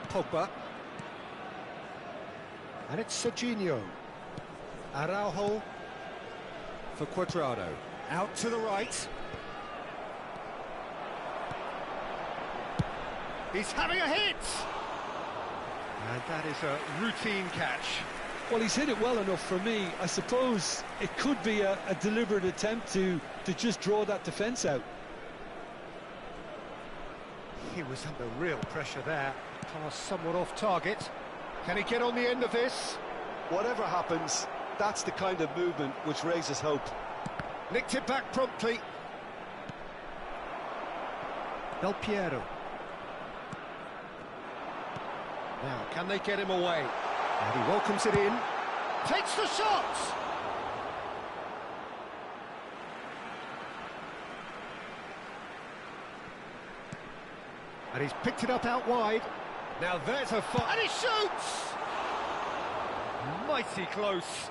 [SPEAKER 1] Pogba. And it's Serginho. Araujo for Cuadrado. Out to the right. He's having a hit! And that is a routine catch.
[SPEAKER 2] Well, he's hit it well enough for me. I suppose it could be a deliberate attempt to just draw that defence out.
[SPEAKER 1] He was under real pressure there. Pass somewhat off target. Can he get on the end of this?
[SPEAKER 2] Whatever happens, that's the kind of movement which raises hope.
[SPEAKER 1] Nicked it back promptly. Del Piero. Now, can they get him away? And he welcomes it in. Takes the shot! And he's picked it up out wide. Now there's a fire. And he shoots! Mighty close.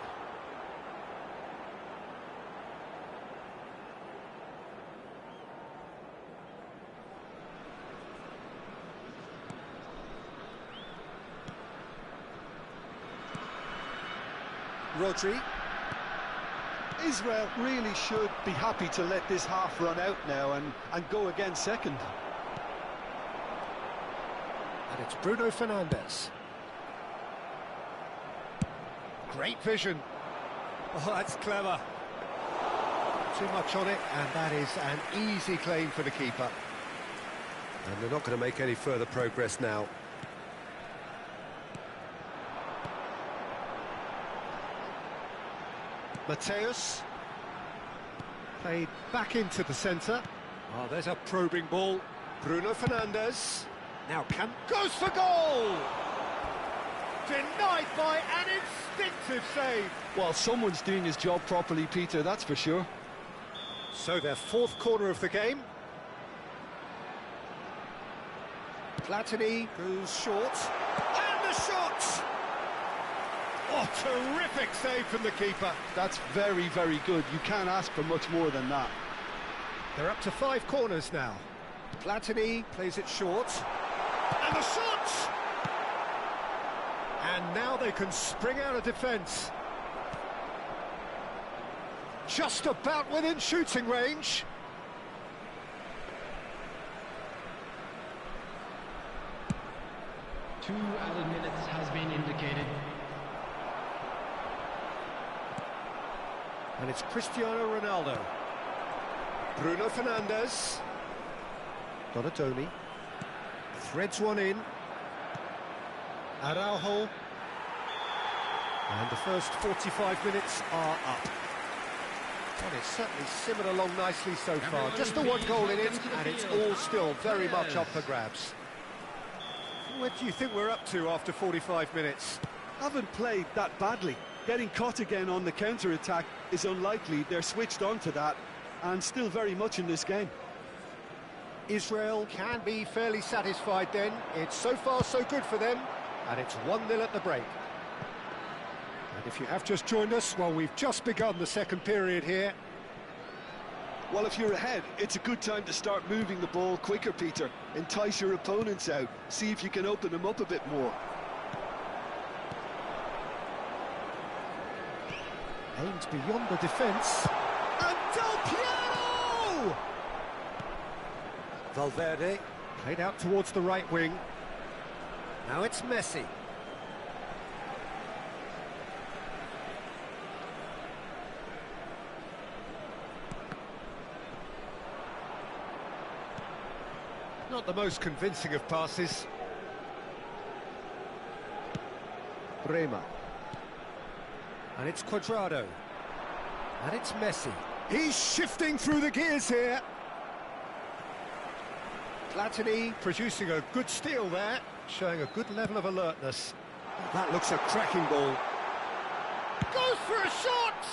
[SPEAKER 1] Rodri.
[SPEAKER 2] Israel really should be happy to let this half run out now and go again second.
[SPEAKER 1] And it's Bruno Fernandes. Great vision. Oh, that's clever. Too much on it, and that is an easy claim for the keeper. And they're not going to make any further progress now. Mateus. Played back into the centre. Oh, there's a probing ball. Bruno Fernandes. Now goes for goal! Denied by an instinctive save.
[SPEAKER 2] Well, someone's doing his job properly, Peter, that's for sure.
[SPEAKER 1] So their fourth corner of the game. Platini goes short. And the shot! Oh, terrific save from the keeper.
[SPEAKER 2] That's very, very good. You can't ask for much more than that.
[SPEAKER 1] They're up to 5 corners now. Platini plays it short. And the shot! And now they can spring out of defence. Just about within shooting range.
[SPEAKER 3] Two added minutes has been indicated.
[SPEAKER 1] And it's Cristiano Ronaldo. Bruno Fernandes. Donatoni. Threads one in. Araujo. And the first 45 minutes are up. Well, it's certainly simmered along nicely so far. Just the one goal in it, and it's all still very much up for grabs. What do you think we're up to after 45 minutes?
[SPEAKER 2] Haven't played that badly. Getting caught again on the counter-attack is unlikely. They're switched on to that, and still very much in this game.
[SPEAKER 1] Israel can be fairly satisfied then. It's so far so good for them, and it's 1-0 at the break. And if you have just joined us, well, we've just begun the second period here.
[SPEAKER 2] Well, if you're ahead, it's a good time to start moving the ball quicker, Peter. Entice your opponents out. See if you can open them up a bit more.
[SPEAKER 1] Aims beyond the defence. And Del Piero! Valverde played out towards the right wing. Now it's Messi. Not the most convincing of passes. Bremer. And it's Cuadrado. And it's Messi. He's shifting through the gears here. Platini producing a good steal there, showing a good level of alertness. That looks a cracking ball. Goes for a shot!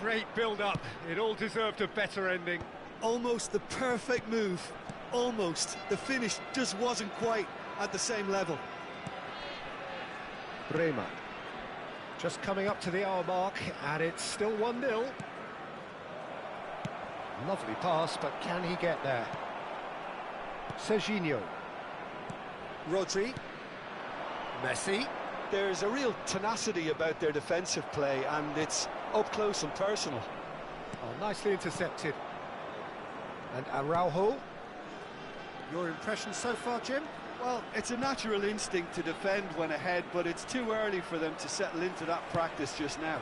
[SPEAKER 1] Great build-up. It all deserved a better ending.
[SPEAKER 2] Almost the perfect move. Almost. The finish just wasn't quite at the same level.
[SPEAKER 1] Bremer. Just coming up to the hour mark, and it's still 1-0. Lovely pass, but can he get there? Serginho. Rodri. Messi.
[SPEAKER 2] There's a real tenacity about their defensive play, and it's up close and personal.
[SPEAKER 1] Oh, nicely intercepted. And Araujo. Your impression so far, Jim?
[SPEAKER 2] Well, it's a natural instinct to defend when ahead, but it's too early for them to settle into that practice just now.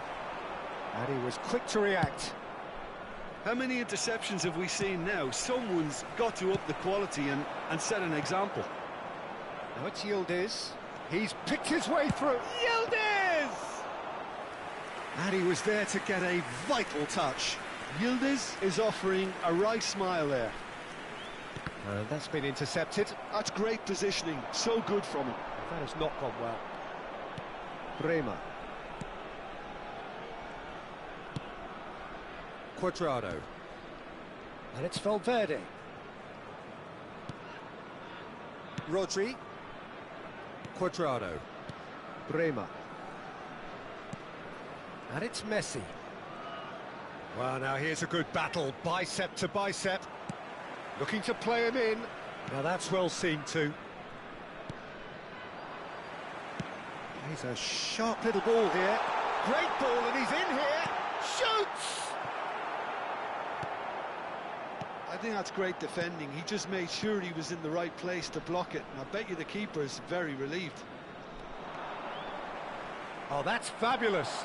[SPEAKER 1] And he was quick to react.
[SPEAKER 2] How many interceptions have we seen now? Someone's got to up the quality and set an example.
[SPEAKER 1] Now it's Yildiz. He's picked his way through. Yildiz! And he was there to get a vital touch.
[SPEAKER 2] Yildiz is offering a right smile there.
[SPEAKER 1] And that's been intercepted.
[SPEAKER 2] That's great positioning, so good from him.
[SPEAKER 1] That has not gone well. Bremer. Cuadrado. And it's Valverde. Rodri. Cuadrado. Bremer. And it's Messi. Well, now here's a good battle, bicep to bicep. Looking to play him in. Now that's well seen too. He's a sharp little ball here. Great ball, and he's in here. Shoots!
[SPEAKER 2] I think that's great defending. He just made sure he was in the right place to block it. And I bet you the keeper's very relieved.
[SPEAKER 1] Oh, that's fabulous.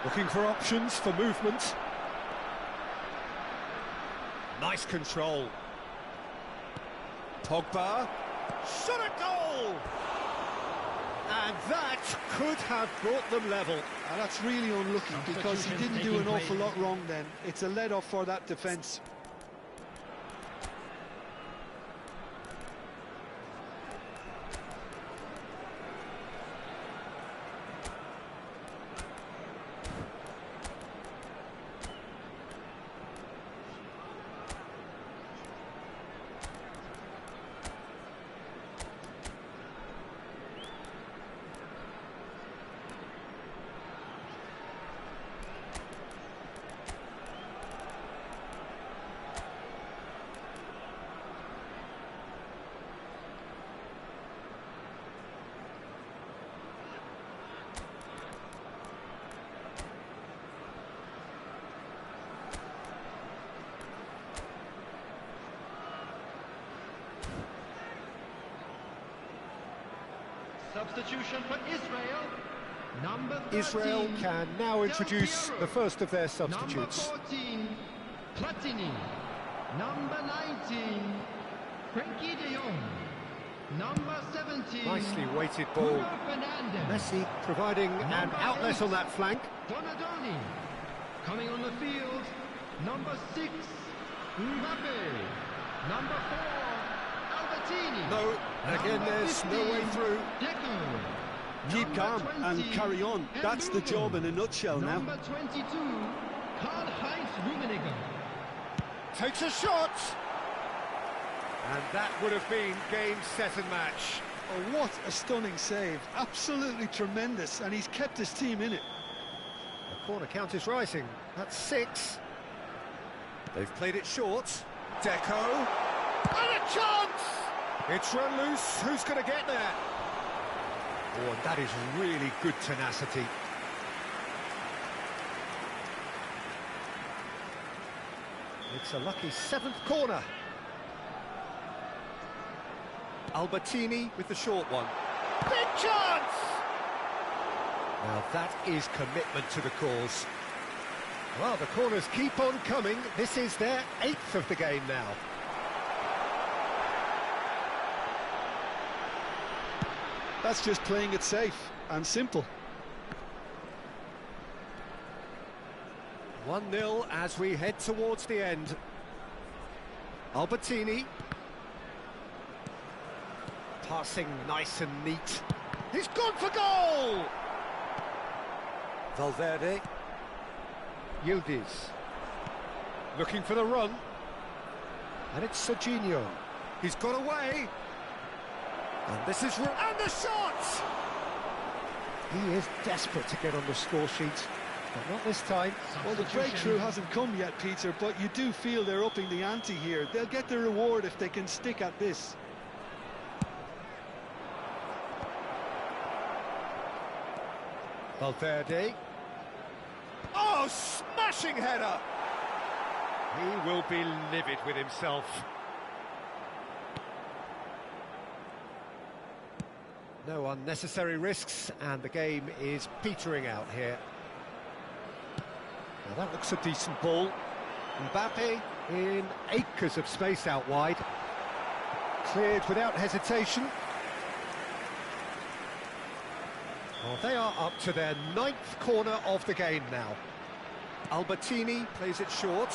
[SPEAKER 1] Looking for options for movement. Nice control. Pogba. Shot a goal! And that could have brought them level.
[SPEAKER 2] And that's really unlucky because he didn't do an awful lot wrong then. It's a let-off for that defence.
[SPEAKER 3] Substitution for Israel. Number 13,
[SPEAKER 1] Israel can now introduce the first of their substitutes.
[SPEAKER 3] Number 14, Platini. Number 19, Frenkie de Jong. Number 17,
[SPEAKER 1] Nicely weighted ball.
[SPEAKER 3] Bruno Fernandes.
[SPEAKER 1] Messi providing an outlet on that flank.
[SPEAKER 3] Donadoni. Coming on the field, number 6, Mbappe. Number 4, Albertini.
[SPEAKER 1] No, again there's no way through.
[SPEAKER 3] Deco.
[SPEAKER 2] Keep calm and carry on. That's the job in a nutshell now.
[SPEAKER 3] Number 22, Karl-Heinz Rummenigge.
[SPEAKER 1] Takes a shot. And that would have been game, set and match.
[SPEAKER 2] Oh, what a stunning save. Absolutely tremendous, and he's kept his team in it.
[SPEAKER 1] The corner count is rising. That's 6. They've played it short. Deco. And a chance! It's run loose. Who's going to get there? Oh, and that is really good tenacity. It's a lucky 7th corner. Albertini with the short one. Big chance! Now that is commitment to the cause. Well, the corners keep on coming. This is their 8th of the game now.
[SPEAKER 2] That's just playing it safe and simple.
[SPEAKER 1] 1-0 as we head towards the end. Albertini. Passing nice and neat. He's gone for goal! Valverde. Yildiz. Looking for the run. And it's Serginho. He's got away. And this is... And the shot! He is desperate to get on the score sheet. but not this time.
[SPEAKER 2] Well, the breakthrough hasn't come yet, Peter, but you do feel they're upping the ante here. They'll get the reward if they can stick at this.
[SPEAKER 1] Valverde. Oh, smashing header! He will be livid with himself. No unnecessary risks, and the game is petering out here. Now that looks a decent ball. Mbappe in acres of space out wide. Cleared without hesitation. Well, they are up to their 9th corner of the game now. Albertini plays it short.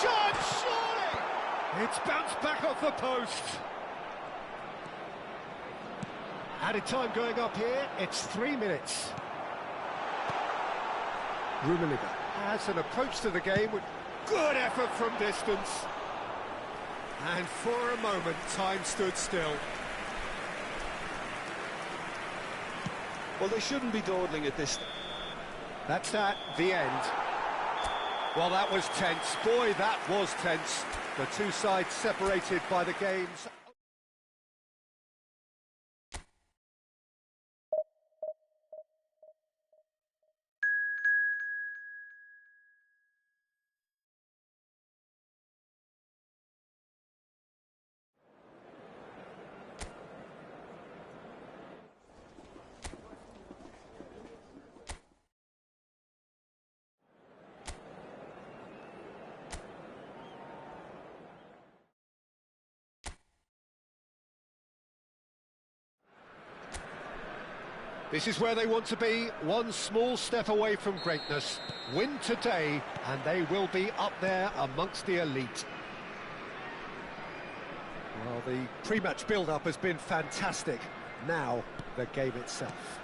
[SPEAKER 1] Chance, surely! It's bounced back off the post. Added time going up here, it's 3 minutes. Rummenigge has an approach to the game with good effort from distance. And for a moment, time stood still.
[SPEAKER 2] Well, they shouldn't be dawdling at this.
[SPEAKER 1] That's the end. Well, that was tense. Boy, that was tense. The two sides separated by the game's... This is where they want to be, one small step away from greatness. Win today, and they will be up there amongst the elite. Well, the pre-match build-up has been fantastic. Now, the game itself.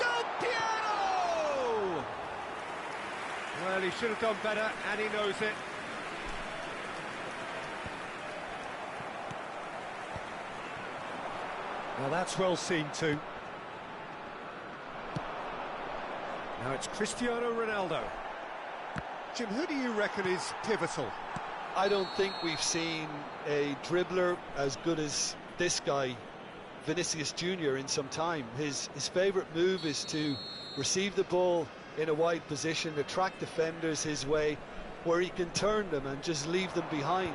[SPEAKER 1] Del Piero! Well, he should have done better, and he knows it. Well, that's well seen too. Now it's Cristiano Ronaldo. Jim, who do you reckon is pivotal?
[SPEAKER 2] I don't think we've seen a dribbler as good as this guy, Vinicius Junior, in some time. His favourite move is to receive the ball in a wide position, attract defenders his way, where he can turn them and just leave them behind.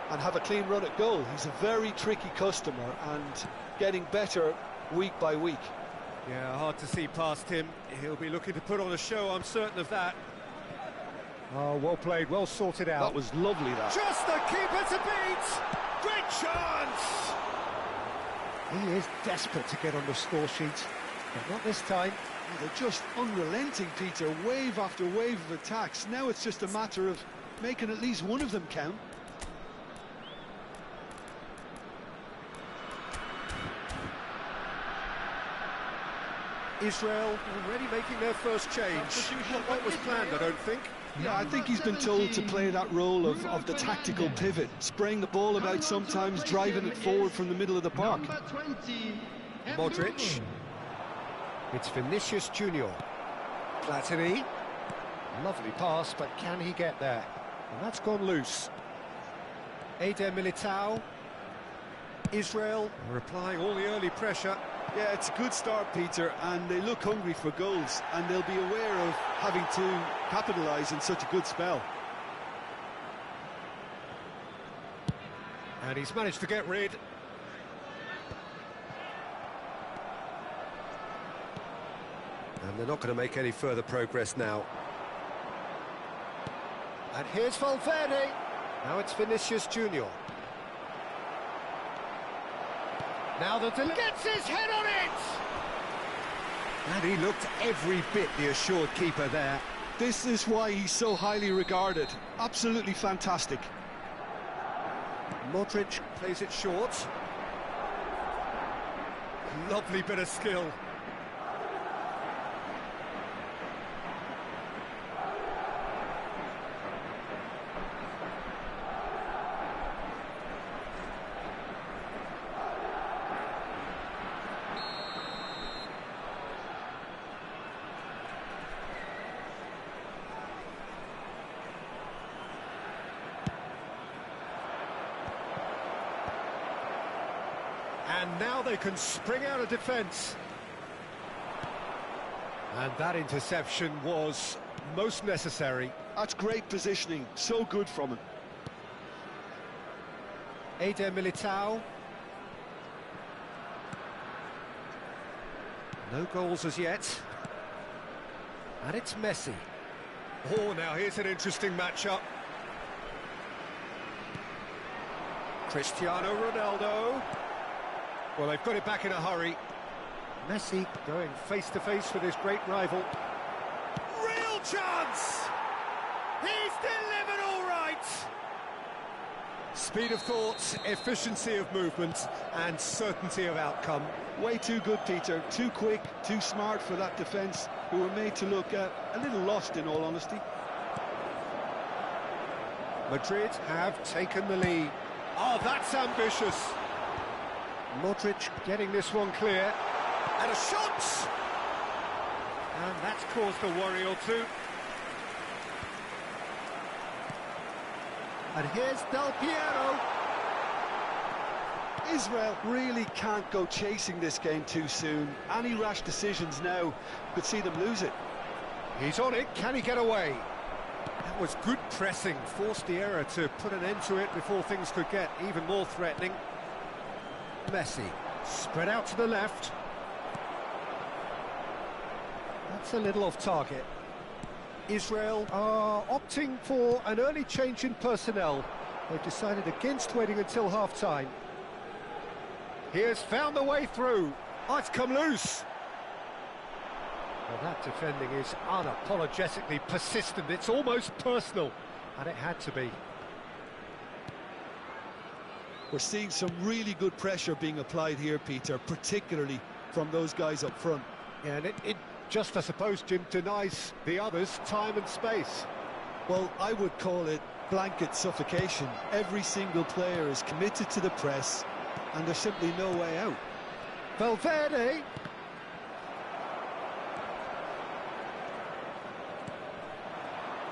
[SPEAKER 2] And have a clean run at goal. He's a very tricky customer and getting better week by week.
[SPEAKER 1] Yeah, hard to see past him. He'll be looking to put on a show, I'm certain of that. Oh, well played, well sorted out.
[SPEAKER 2] That was lovely, that.
[SPEAKER 1] Just the keeper to beat! Great chance! He is desperate to get on the score sheet, but not this time.
[SPEAKER 2] They're just unrelenting, Peter. Wave after wave of attacks. Now it's just a matter of making at least one of them count.
[SPEAKER 1] Israel already making their first change. Not what was planned, I don't think.
[SPEAKER 2] Yeah, I think he's been told to play that role of the tactical pivot, spraying the ball about sometimes, driving it forward from the middle of the park.
[SPEAKER 1] Modric. It's Vinicius Junior. Platini. Lovely pass, but can he get there? And that's gone loose. Eder Militao. Israel are applying all the early pressure.
[SPEAKER 2] Yeah, it's a good start, Peter, and they look hungry for goals, and they'll be aware of having to capitalise in such a good spell.
[SPEAKER 1] And he's managed to get rid. And they're not going to make any further progress now. And here's Valverde. Now it's Vinicius Junior. Now the gets his head on it! And he looked every bit the assured keeper there.
[SPEAKER 2] This is why he's so highly regarded. Absolutely fantastic.
[SPEAKER 1] Modric plays it short. Lovely bit of skill. And now they can spring out of defence. And that interception was most necessary.
[SPEAKER 2] That's great positioning, so good from him.
[SPEAKER 1] Eder Militao. No goals as yet. And it's Messi. Oh, now here's an interesting matchup. Cristiano Ronaldo. Well, they've got it back in a hurry. Messi going face-to-face with his great rival. Real chance! He's delivered all right! Speed of thought, efficiency of movement, and certainty of outcome.
[SPEAKER 2] Way too good, Peter. Too quick, too smart for that defence, who were made to look a little lost, in all honesty.
[SPEAKER 1] Madrid have taken the lead. Oh, that's ambitious. Modric getting this one clear. And a shot! And that's caused a worry or two. And here's Del Piero.
[SPEAKER 2] Israel really can't go chasing this game too soon. Any rash decisions now could see them lose it.
[SPEAKER 1] He's on it, can he get away? That was good pressing, forced the error to put an end to it before things could get even more threatening. Messi, spread out to the left. That's a little off target. Israel are opting for an early change in personnel. They've decided against waiting until half-time. He has found the way through. Oh, it's come loose. Well, that defending is unapologetically persistent. It's almost personal, and it had to be.
[SPEAKER 2] We're seeing some really good pressure being applied here, Peter, particularly from those guys up front.
[SPEAKER 1] Yeah, and it just, I suppose, Jim, denies the others time and space.
[SPEAKER 2] Well, I would call it blanket suffocation. Every single player is committed to the press, and there's simply no way out.
[SPEAKER 1] Valverde.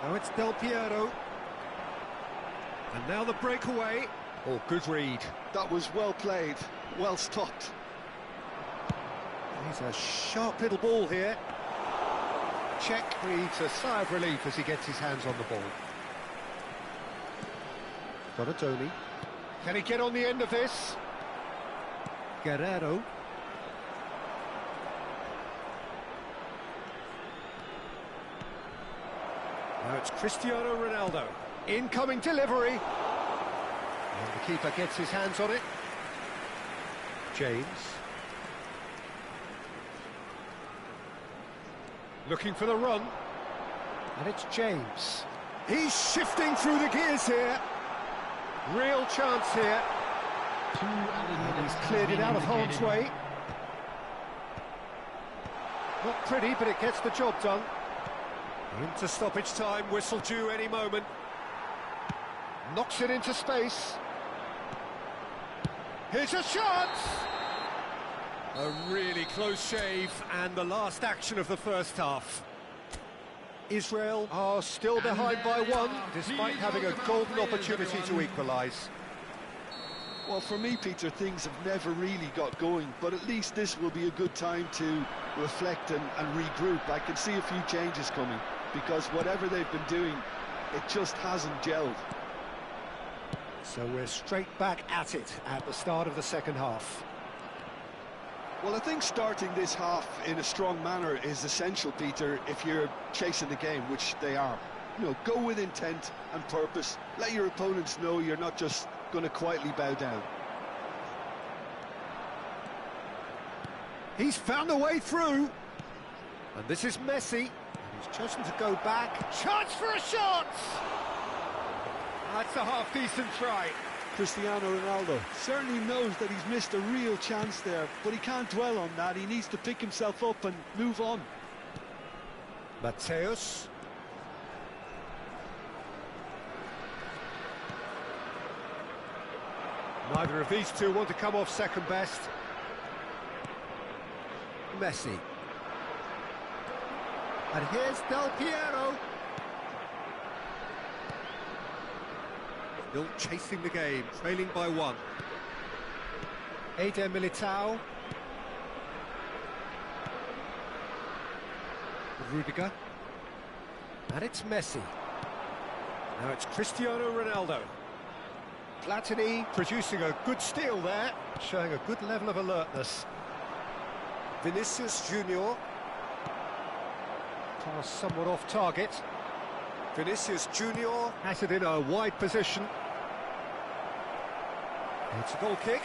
[SPEAKER 1] Now it's Del Piero. And now the breakaway. Oh, good read.
[SPEAKER 2] That was well played, well stopped.
[SPEAKER 1] He's a sharp little ball here. Czech breathes a sigh of relief as he gets his hands on the ball. Donatoni. Can he get on the end of this? Guerrero. Now it's Cristiano Ronaldo. Incoming delivery. And the keeper gets his hands on it. James. Looking for the run. And it's James. He's shifting through the gears here. Real chance here. And he's cleared it out of harm's way. Not pretty, but it gets the job done. Into stoppage time, whistle due any moment. Knocks it into space. Here's a shot! A really close shave, and the last action of the first half. Israel are still behind by one, despite having a golden opportunity to equalise.
[SPEAKER 2] Well, for me, Peter, things have never really got going, but at least this will be a good time to reflect and regroup. I can see a few changes coming, because whatever they've been doing, it just hasn't gelled.
[SPEAKER 1] So we're straight back at it at the start of the second half.
[SPEAKER 2] Well, I think starting this half in a strong manner is essential, Peter, if you're chasing the game, which they are. You know, go with intent and purpose. Let your opponents know you're not just going to quietly bow down.
[SPEAKER 1] He's found a way through. And this is Messi. And he's chosen to go back. Chance for a shot! That's a half-decent try.
[SPEAKER 2] Cristiano Ronaldo certainly knows that he's missed a real chance there, but he can't dwell on that. He needs to pick himself up and move on.
[SPEAKER 1] Mateus. Neither of these two want to come off second best. Messi. And here's Del Piero. Still chasing the game, trailing by one. Eder Militao. Rudiger. And it's Messi. Now it's Cristiano Ronaldo. Platini producing a good steal there, showing a good level of alertness. Vinicius Junior. Pass somewhat off target. Vinicius Junior has it in a wide position. It's a goal kick.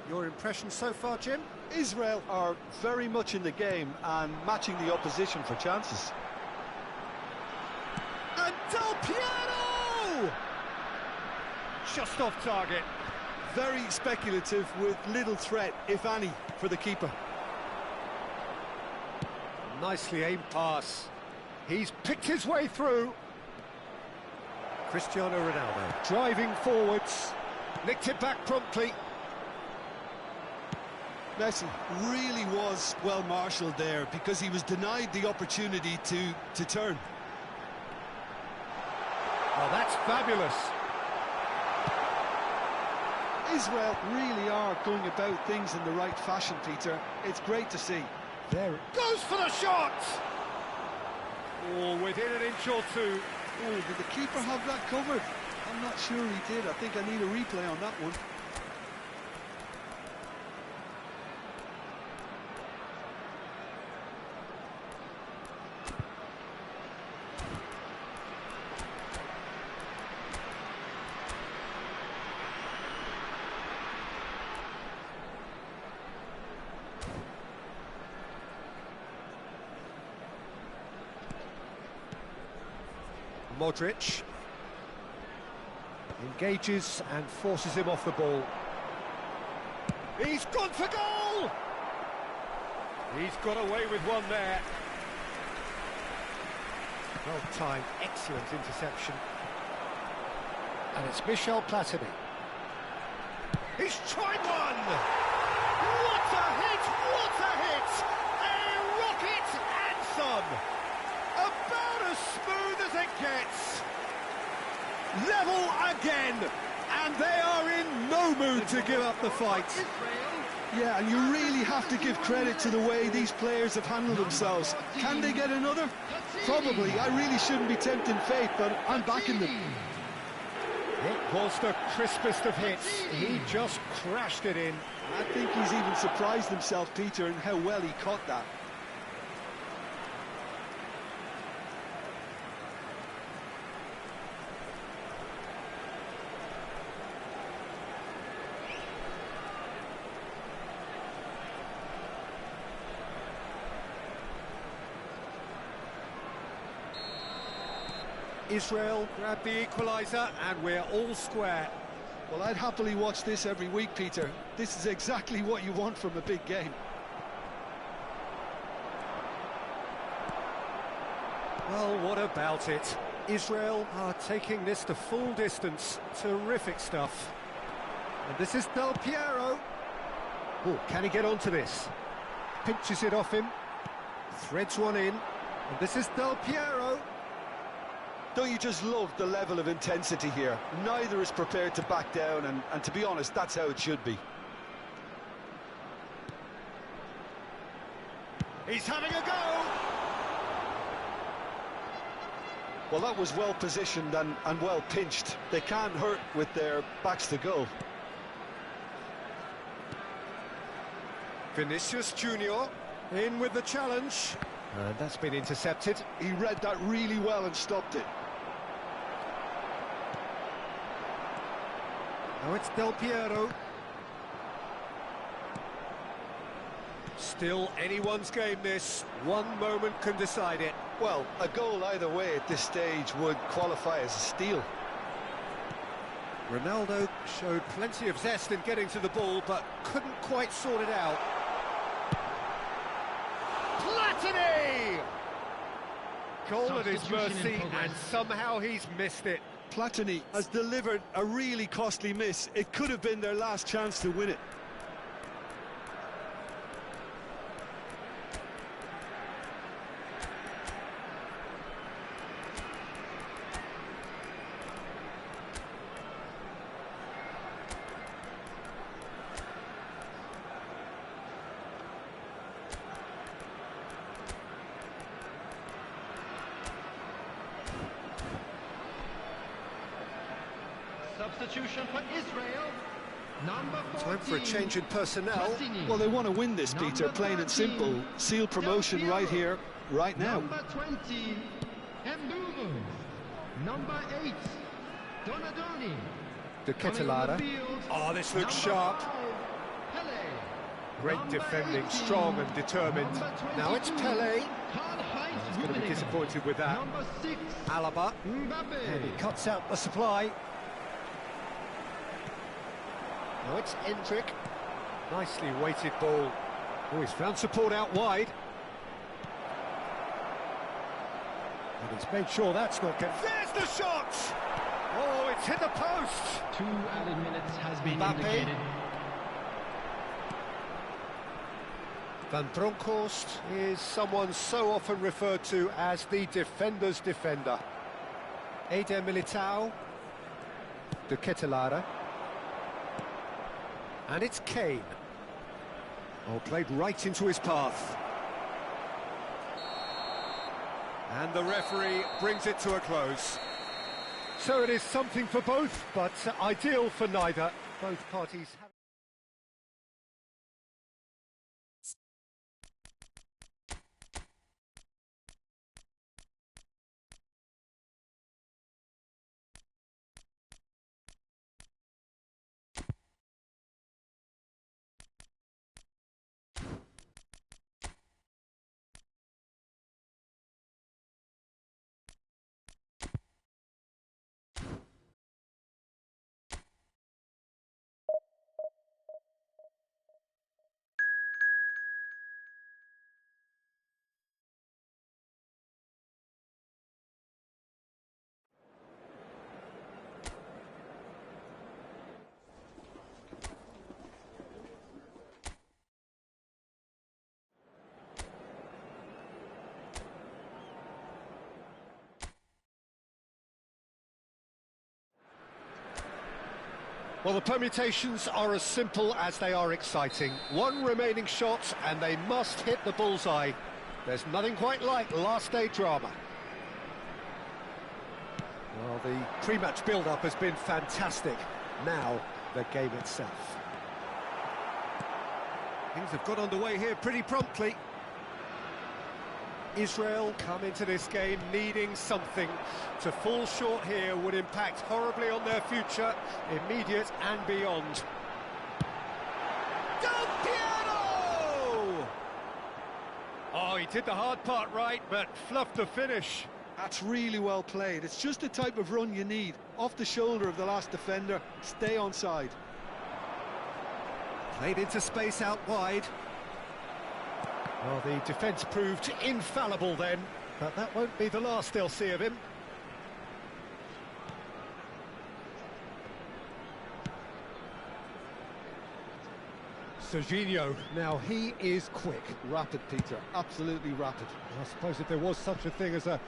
[SPEAKER 1] Your impression so far, Jim?
[SPEAKER 2] Israel are very much in the game and matching the opposition for chances.
[SPEAKER 1] And Del Piero! Just off target.
[SPEAKER 2] Very speculative with little threat, if any, for the keeper.
[SPEAKER 1] Nicely aimed pass. He's picked his way through. Cristiano Ronaldo driving forwards. Nicked it back promptly.
[SPEAKER 2] Messi really was well marshalled there because he was denied the opportunity to turn.
[SPEAKER 1] Oh, that's fabulous.
[SPEAKER 2] Israel really are going about things in the right fashion, Peter. It's great to see.
[SPEAKER 1] There it goes for the shot! Oh, within an inch or two.
[SPEAKER 2] Oh, did the keeper have that covered? I'm not sure he did. I think I need a replay on that one.
[SPEAKER 1] Modric engages and forces him off the ball. He's gone for goal! He's got away with one there. Well timed, excellent interception. And it's Michel Platini. He's tried one! What a hit! What a hit! A rocket and some! About as smooth as it gets. Level again, and they are in no mood to give up the fight.
[SPEAKER 2] Yeah, and you really have to give credit to the way these players have handled themselves. Can they get another? Probably. I really shouldn't be tempting fate, but I'm backing them.
[SPEAKER 1] It was the crispest of hits. He just crashed it in.
[SPEAKER 2] I think he's even surprised himself, Peter, in how well he caught that.
[SPEAKER 1] Israel grabbed the equaliser, and we're all square.
[SPEAKER 2] Well, I'd happily watch this every week, Peter. This is exactly what you want from a big game.
[SPEAKER 1] Well, what about it? Israel are taking this the full distance. Terrific stuff. And this is Del Piero. Oh, can he get onto this? Pinches it off him. Threads one in. And this is Del Piero.
[SPEAKER 2] Don't you just love the level of intensity here? Neither is prepared to back down, and to be honest, that's how it should be.
[SPEAKER 1] He's having a go!
[SPEAKER 2] Well, that was well positioned and well pinched. They can't hurt with their backs to goal.
[SPEAKER 1] Vinicius Junior in with the challenge. And that's been intercepted.
[SPEAKER 2] He read that really well and stopped it.
[SPEAKER 1] Now it's Del Piero. Still anyone's game this. One moment can decide it.
[SPEAKER 2] Well, a goal either way at this stage would qualify as a steal.
[SPEAKER 1] Ronaldo showed plenty of zest in getting to the ball, but couldn't quite sort it out. Platini! Goal at his mercy, and somehow he's missed it.
[SPEAKER 2] Platini has delivered a really costly miss. It could have been their last chance to win it.
[SPEAKER 3] substitution for Israel. Number 14.
[SPEAKER 1] Time for a change in personnel.
[SPEAKER 2] Well, they want to win this, Peter, plain and simple. Seal promotion right here, right now.
[SPEAKER 3] Number 20, Mburu. Number 8, Donadoni.
[SPEAKER 1] De Ketelare. Oh, this looks sharp. Great defending, strong and determined. Now it's Pele. He's going to be disappointed with that.
[SPEAKER 3] Number 6,
[SPEAKER 1] Alaba. And he cuts out the supply. Now it's Endrick. Nicely weighted ball. Oh, he's found support out wide. And he's made sure that's not good. There's the shot! Oh, it's hit the post!
[SPEAKER 3] 2 added minutes has been
[SPEAKER 1] Mbappe.
[SPEAKER 3] indicated.
[SPEAKER 1] Van Bronckhorst is someone so often referred to as the defender's defender. Eder Militao. De Ketelare. And it's Kane. Oh, played right into his path. And the referee brings it to a close. So it is something for both, but ideal for neither. Both parties have... Well, the permutations are as simple as they are exciting. One remaining shot, and they must hit the bullseye. There's nothing quite like last-day drama. Well, the pre-match build-up has been fantastic. Now, the game itself. Things have got underway here pretty promptly. Israel come into this game needing something. To fall short here would impact horribly on their future, immediate and beyond. Del Piero! Oh, he did the hard part right, but fluffed the finish.
[SPEAKER 2] That's really well played. It's just the type of run you need. Off the shoulder of the last defender, stay onside.
[SPEAKER 1] Played into space out wide. Well, the defence proved infallible then, but that won't be the last they'll see of him. Serginho, now he is quick.
[SPEAKER 2] Rapid, Peter, absolutely rapid.
[SPEAKER 1] I suppose if there was such a thing as a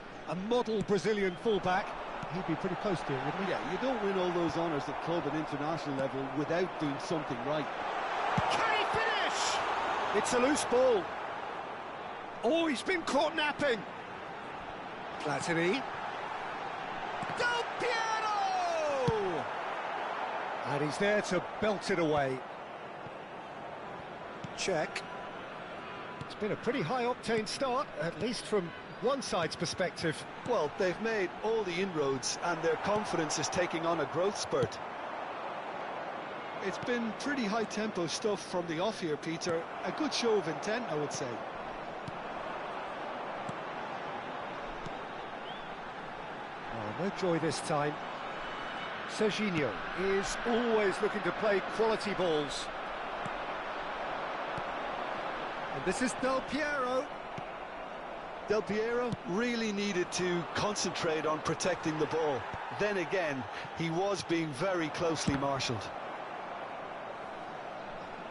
[SPEAKER 1] model Brazilian fullback, he'd be pretty close to it, wouldn't he?
[SPEAKER 2] Yeah, you don't win all those honours at club and international level without doing something right.
[SPEAKER 1] Can he finish? It's a loose ball. Oh, he's been caught napping. Platini. Del Piero! And he's there to belt it away. Check. It's been a pretty high-octane start, at least from one side's perspective.
[SPEAKER 2] Well, they've made all the inroads and their confidence is taking on a growth spurt. It's been pretty high-tempo stuff from the off here, Peter. A good show of intent, I would say.
[SPEAKER 1] Oh, no joy this time. Serginho is always looking to play quality balls. And this is Del Piero.
[SPEAKER 2] Del Piero really needed to concentrate on protecting the ball. Then again, he was being very closely marshalled.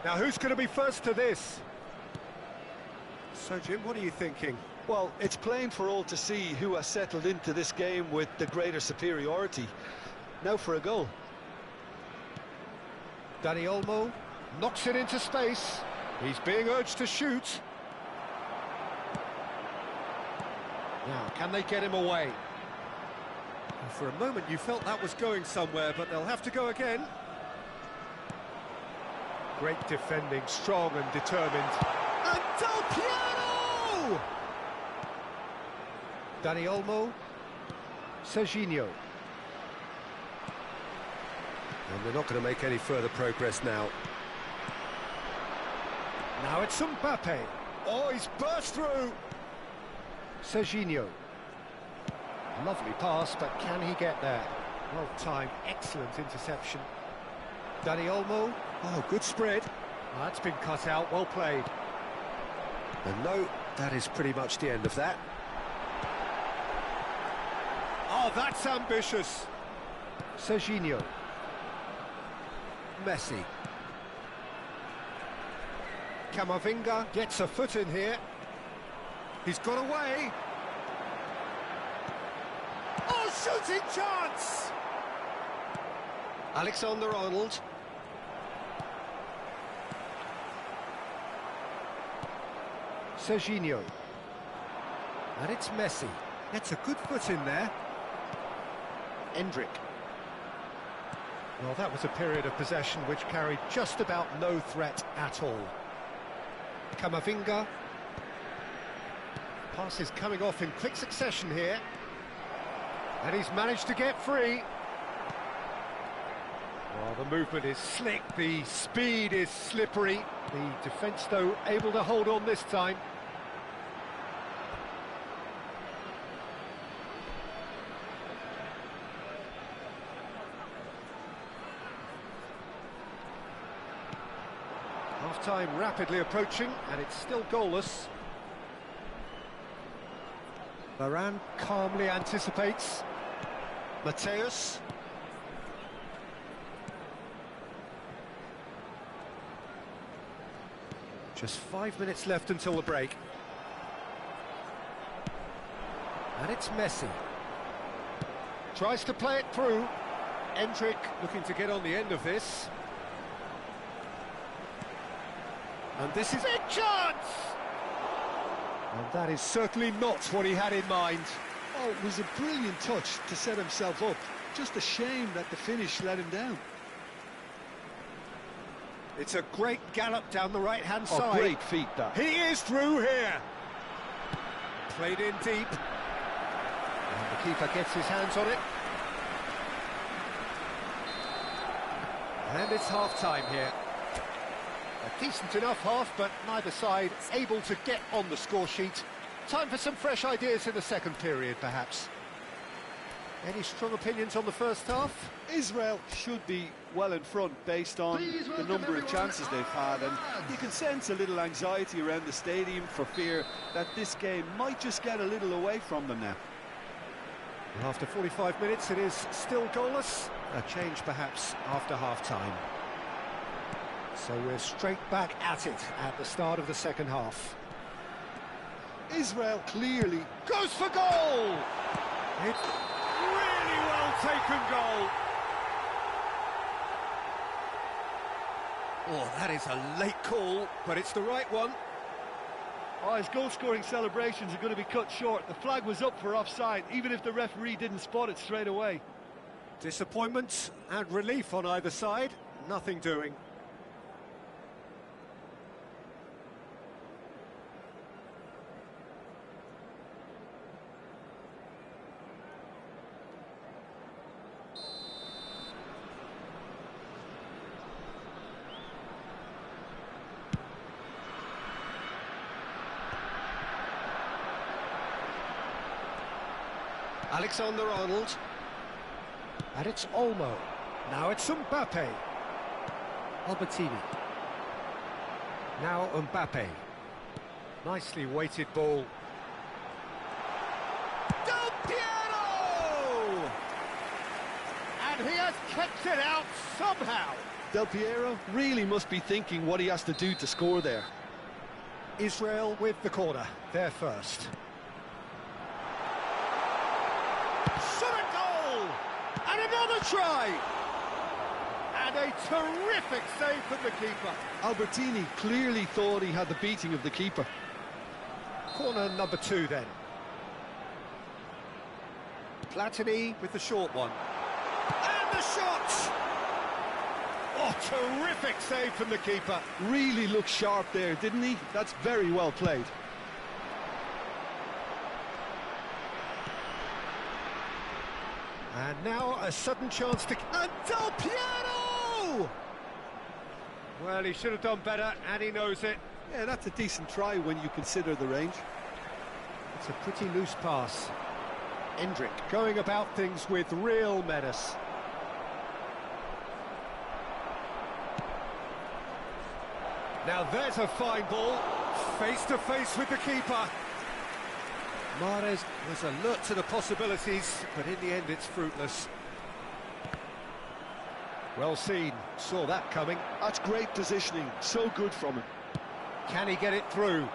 [SPEAKER 1] Now, who's going to be first to this? So, Jim, what are you thinking?
[SPEAKER 2] Well, it's plain for all to see who has settled into this game with the greater superiority. Now for a goal.
[SPEAKER 1] Dani Olmo knocks it into space. He's being urged to shoot. Now, can they get him away? For a moment you felt that was going somewhere, but they'll have to go again. Great defending, strong and determined. And Del Piero! Dani Olmo. Serginho. And they're not going to make any further progress now. Now it's Mbappe. Oh, he's burst through. Serginho. Lovely pass, but can he get there? Well timed, excellent interception. Dani Olmo. Oh, good spread. Oh, that's been cut out, well played. And no, that is pretty much the end of that. Oh, that's ambitious. Serginho. Messi. Camavinga gets a foot in here. He's got away. Oh, shooting chance! Alexander-Arnold. Serginho. And it's Messi. Gets a good foot in there. Endrick. Well, that was a period of possession which carried just about no threat at all. Camavinga. Passes coming off in quick succession here. And he's managed to get free. Well, the movement is slick, the speed is slippery. The defence, though, able to hold on this time. Half-time rapidly approaching, and it's still goalless. Varane calmly anticipates. Mateus. Just 5 minutes left until the break. And it's Messi. Tries to play it through. Endrick looking to get on the end of this. And this is a chance! And that is certainly not what he had in mind.
[SPEAKER 2] Oh, it was a brilliant touch to set himself up. Just a shame that the finish let him down.
[SPEAKER 1] It's a great gallop down the right-hand side.
[SPEAKER 2] Oh, great feat, that.
[SPEAKER 1] He is through here. Played in deep. And the keeper gets his hands on it. And it's half-time here. A decent enough half, but neither side able to get on the score sheet. Time for some fresh ideas in the second period, perhaps. Any strong opinions on the first half?
[SPEAKER 2] Israel should be well in front based on the number of chances they've had, and you can sense a little anxiety around the stadium for fear that this game might just get a little away from them now.
[SPEAKER 1] And after 45 minutes, it is still goalless. A change, perhaps, after half-time. So we're straight back at it at the start of the second half.
[SPEAKER 2] Israel clearly
[SPEAKER 1] goes for goal! It's really well taken goal. Oh, that is a late call, but it's the right one.
[SPEAKER 2] Oh, his goal-scoring celebrations are going to be cut short. The flag was up for offside, even if the referee didn't spot it straight away.
[SPEAKER 1] Disappointment and relief on either side. Nothing doing. Alexander-Arnold. And it's Olmo. Now it's Mbappe. Albertini. Now Mbappe. Nicely weighted ball. Del Piero! And he has kept it out somehow.
[SPEAKER 2] Del Piero really must be thinking what he has to do to score there.
[SPEAKER 1] Israel with the corner, they're first. Shot a goal! And another try! And a terrific save from the keeper.
[SPEAKER 2] Albertini clearly thought he had the beating of the keeper.
[SPEAKER 1] Corner number 2 then. Platini with the short one. And the shot! Oh, terrific save from the keeper.
[SPEAKER 2] Really looked sharp there, didn't he? That's very well played.
[SPEAKER 1] And now a sudden chance to... And Del Piero! Well, he should have done better, and he knows it.
[SPEAKER 2] Yeah, that's a decent try when you consider the range.
[SPEAKER 1] It's a pretty loose pass. Endrick going about things with real menace. Now there's a fine ball, face to face with the keeper. Mahrez was alert to the possibilities, but in the end it's fruitless. Well seen, saw that coming.
[SPEAKER 2] That's great positioning, so good from him.
[SPEAKER 1] Can he get it through?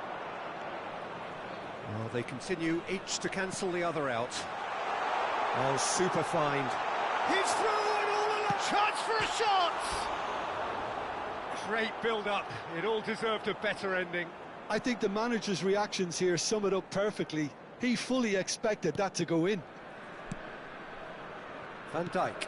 [SPEAKER 1] Well, they continue each to cancel the other out. Oh, super find. He's through and all alone. Chance for a shot! Great build-up. It all deserved a better ending.
[SPEAKER 2] I think the manager's reactions here sum it up perfectly. He fully expected that to go in.
[SPEAKER 1] Van Dijk.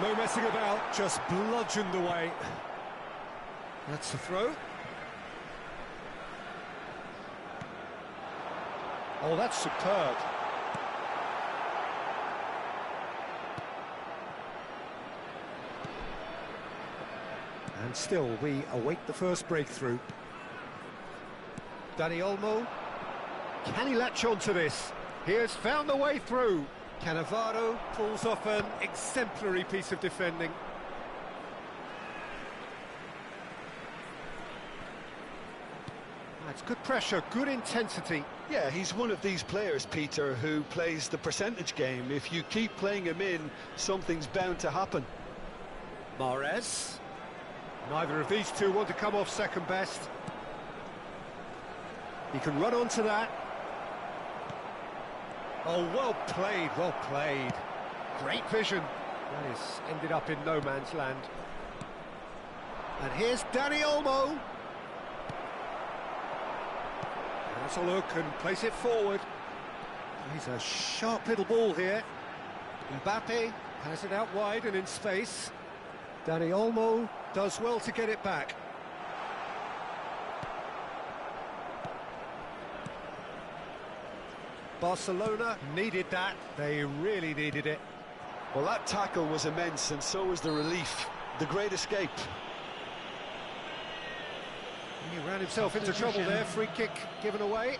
[SPEAKER 1] No messing about, just bludgeoned away. That's the throw. Oh, that's superb. And still, we await the first breakthrough. Dani Olmo. Can he latch on to this? He has found the way through. Cannavaro pulls off an exemplary piece of defending. That's good pressure, good intensity.
[SPEAKER 2] Yeah, he's one of these players, Peter, who plays the percentage game. If you keep playing him in, something's bound to happen.
[SPEAKER 1] Mahrez. Neither of these two want to come off second best. He can run onto that. Oh, well played, well played. Great vision. That is ended up in no man's land. And here's Dani Olmo. That's a look and place it forward. He's a sharp little ball here. Mbappe has it out wide and in space. Dani Olmo does well to get it back. Barcelona needed that. They really needed it.
[SPEAKER 2] Well, that tackle was immense, and so was the relief. The great escape.
[SPEAKER 1] He ran himself into trouble there. Free kick given away.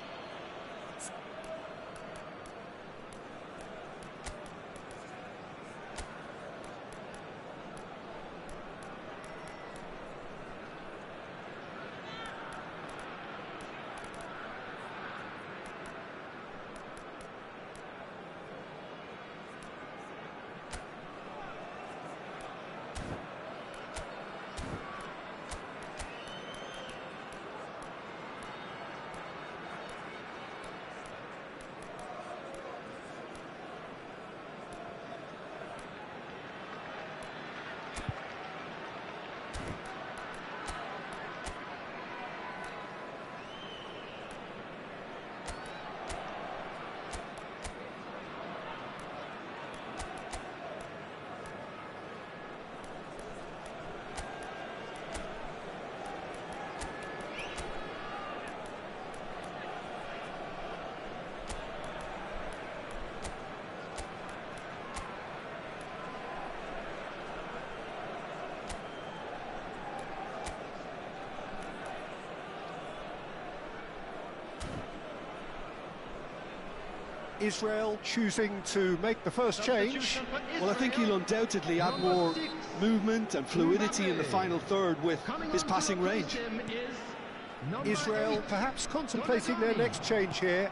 [SPEAKER 1] Israel choosing to make the first change.
[SPEAKER 2] Well, I think he'll undoubtedly add more movement and fluidity in the final third with his passing range.
[SPEAKER 1] Israel perhaps contemplating their next change here.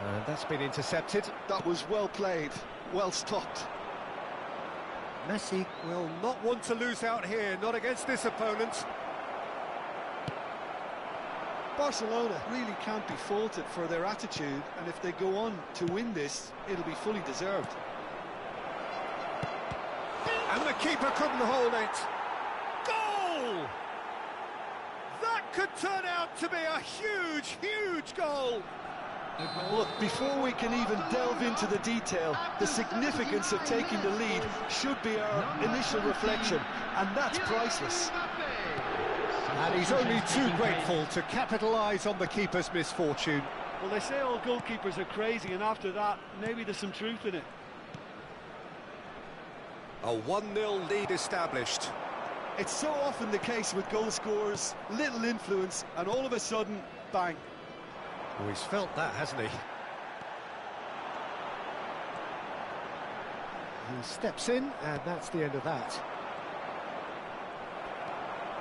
[SPEAKER 1] And that's been intercepted.
[SPEAKER 2] That was well played, well stopped.
[SPEAKER 1] Messi will not want to lose out here, not against this opponent.
[SPEAKER 2] Barcelona really can't be faulted for their attitude, and if they go on to win this, it'll be fully deserved.
[SPEAKER 1] And the keeper couldn't hold it. Goal! That could turn out to be a huge, huge goal.
[SPEAKER 2] Look, before we can even delve into the detail, the significance of taking the lead should be our initial reflection, and that's priceless.
[SPEAKER 1] And he's only too grateful to capitalise on the keeper's misfortune.
[SPEAKER 2] Well, they say all goalkeepers are crazy, and after that, maybe there's some truth in it.
[SPEAKER 1] A 1-0 lead established.
[SPEAKER 2] It's so often the case with goal scorers, little influence, and all of a sudden, bang.
[SPEAKER 1] Oh, he's felt that, hasn't he? He steps in, and that's the end of that.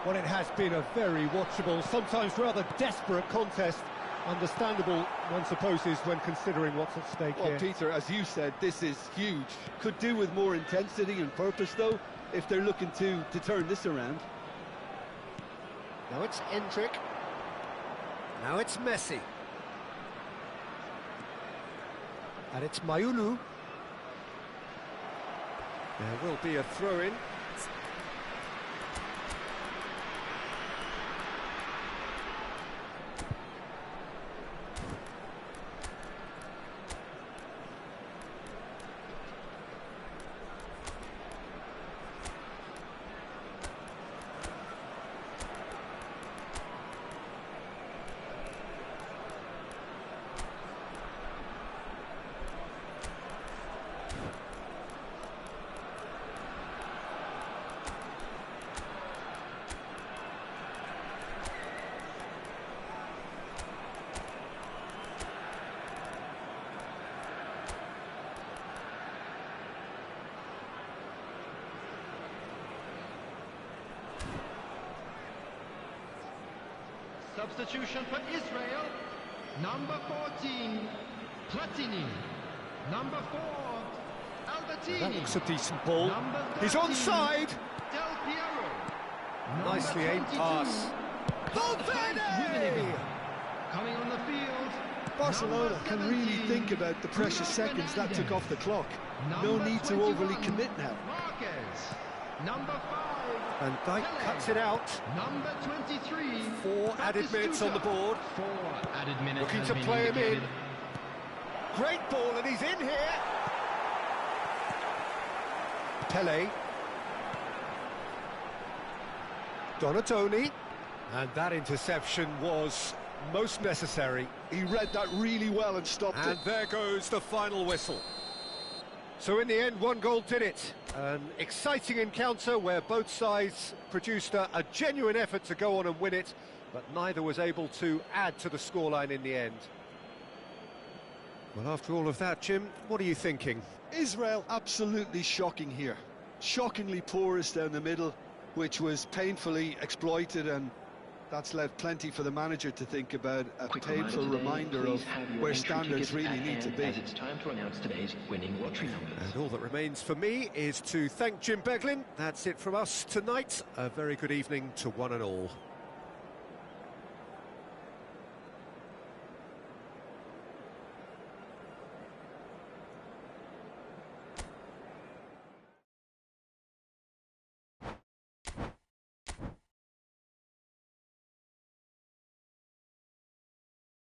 [SPEAKER 1] Well, it has been a very watchable, sometimes rather desperate contest. Understandable, one supposes, when considering what's at stake here.
[SPEAKER 2] Well, Peter, as you said, this is huge. Could do with more intensity and purpose, though, if they're looking to turn this around.
[SPEAKER 1] Now it's Endrick. Now it's Messi. And it's Mayulu. There will be a throw-in.
[SPEAKER 3] Substitution for Israel, number 14, Platini, number 4, Albertini.
[SPEAKER 1] That looks a decent ball.
[SPEAKER 3] Number 13,
[SPEAKER 1] He's onside.
[SPEAKER 3] Del Piero.
[SPEAKER 1] Nicely aimed pass. Valverde!
[SPEAKER 3] Coming on the field.
[SPEAKER 2] Barcelona can really think about the precious seconds that took off the clock. No need to overly commit now.
[SPEAKER 3] Marquez, number 5.
[SPEAKER 1] And Dyke cuts it out.
[SPEAKER 3] Number 23.
[SPEAKER 1] 4 added minutes on the board.
[SPEAKER 3] 4 added minutes.
[SPEAKER 1] Looking to play him in. Great ball, and he's in here. Pele. Donatoni. And that interception was most necessary.
[SPEAKER 2] He read that really well and stopped it.
[SPEAKER 1] And there goes the final whistle. So in the end, 1 goal did it. An exciting encounter where both sides produced a genuine effort to go on and win it, but neither was able to add to the scoreline in the end. Well, after all of that, Jim, what are you thinking?
[SPEAKER 2] Israel absolutely shocking here. Shockingly porous down the middle, which was painfully exploited, and that's left plenty for the manager to think about. A painful reminder of where standards really need to be.
[SPEAKER 4] As it's time to announce today's winning lottery numbers.
[SPEAKER 1] And all that remains for me is to thank Jim Beglin. That's it from us tonight. A very good evening to one and all.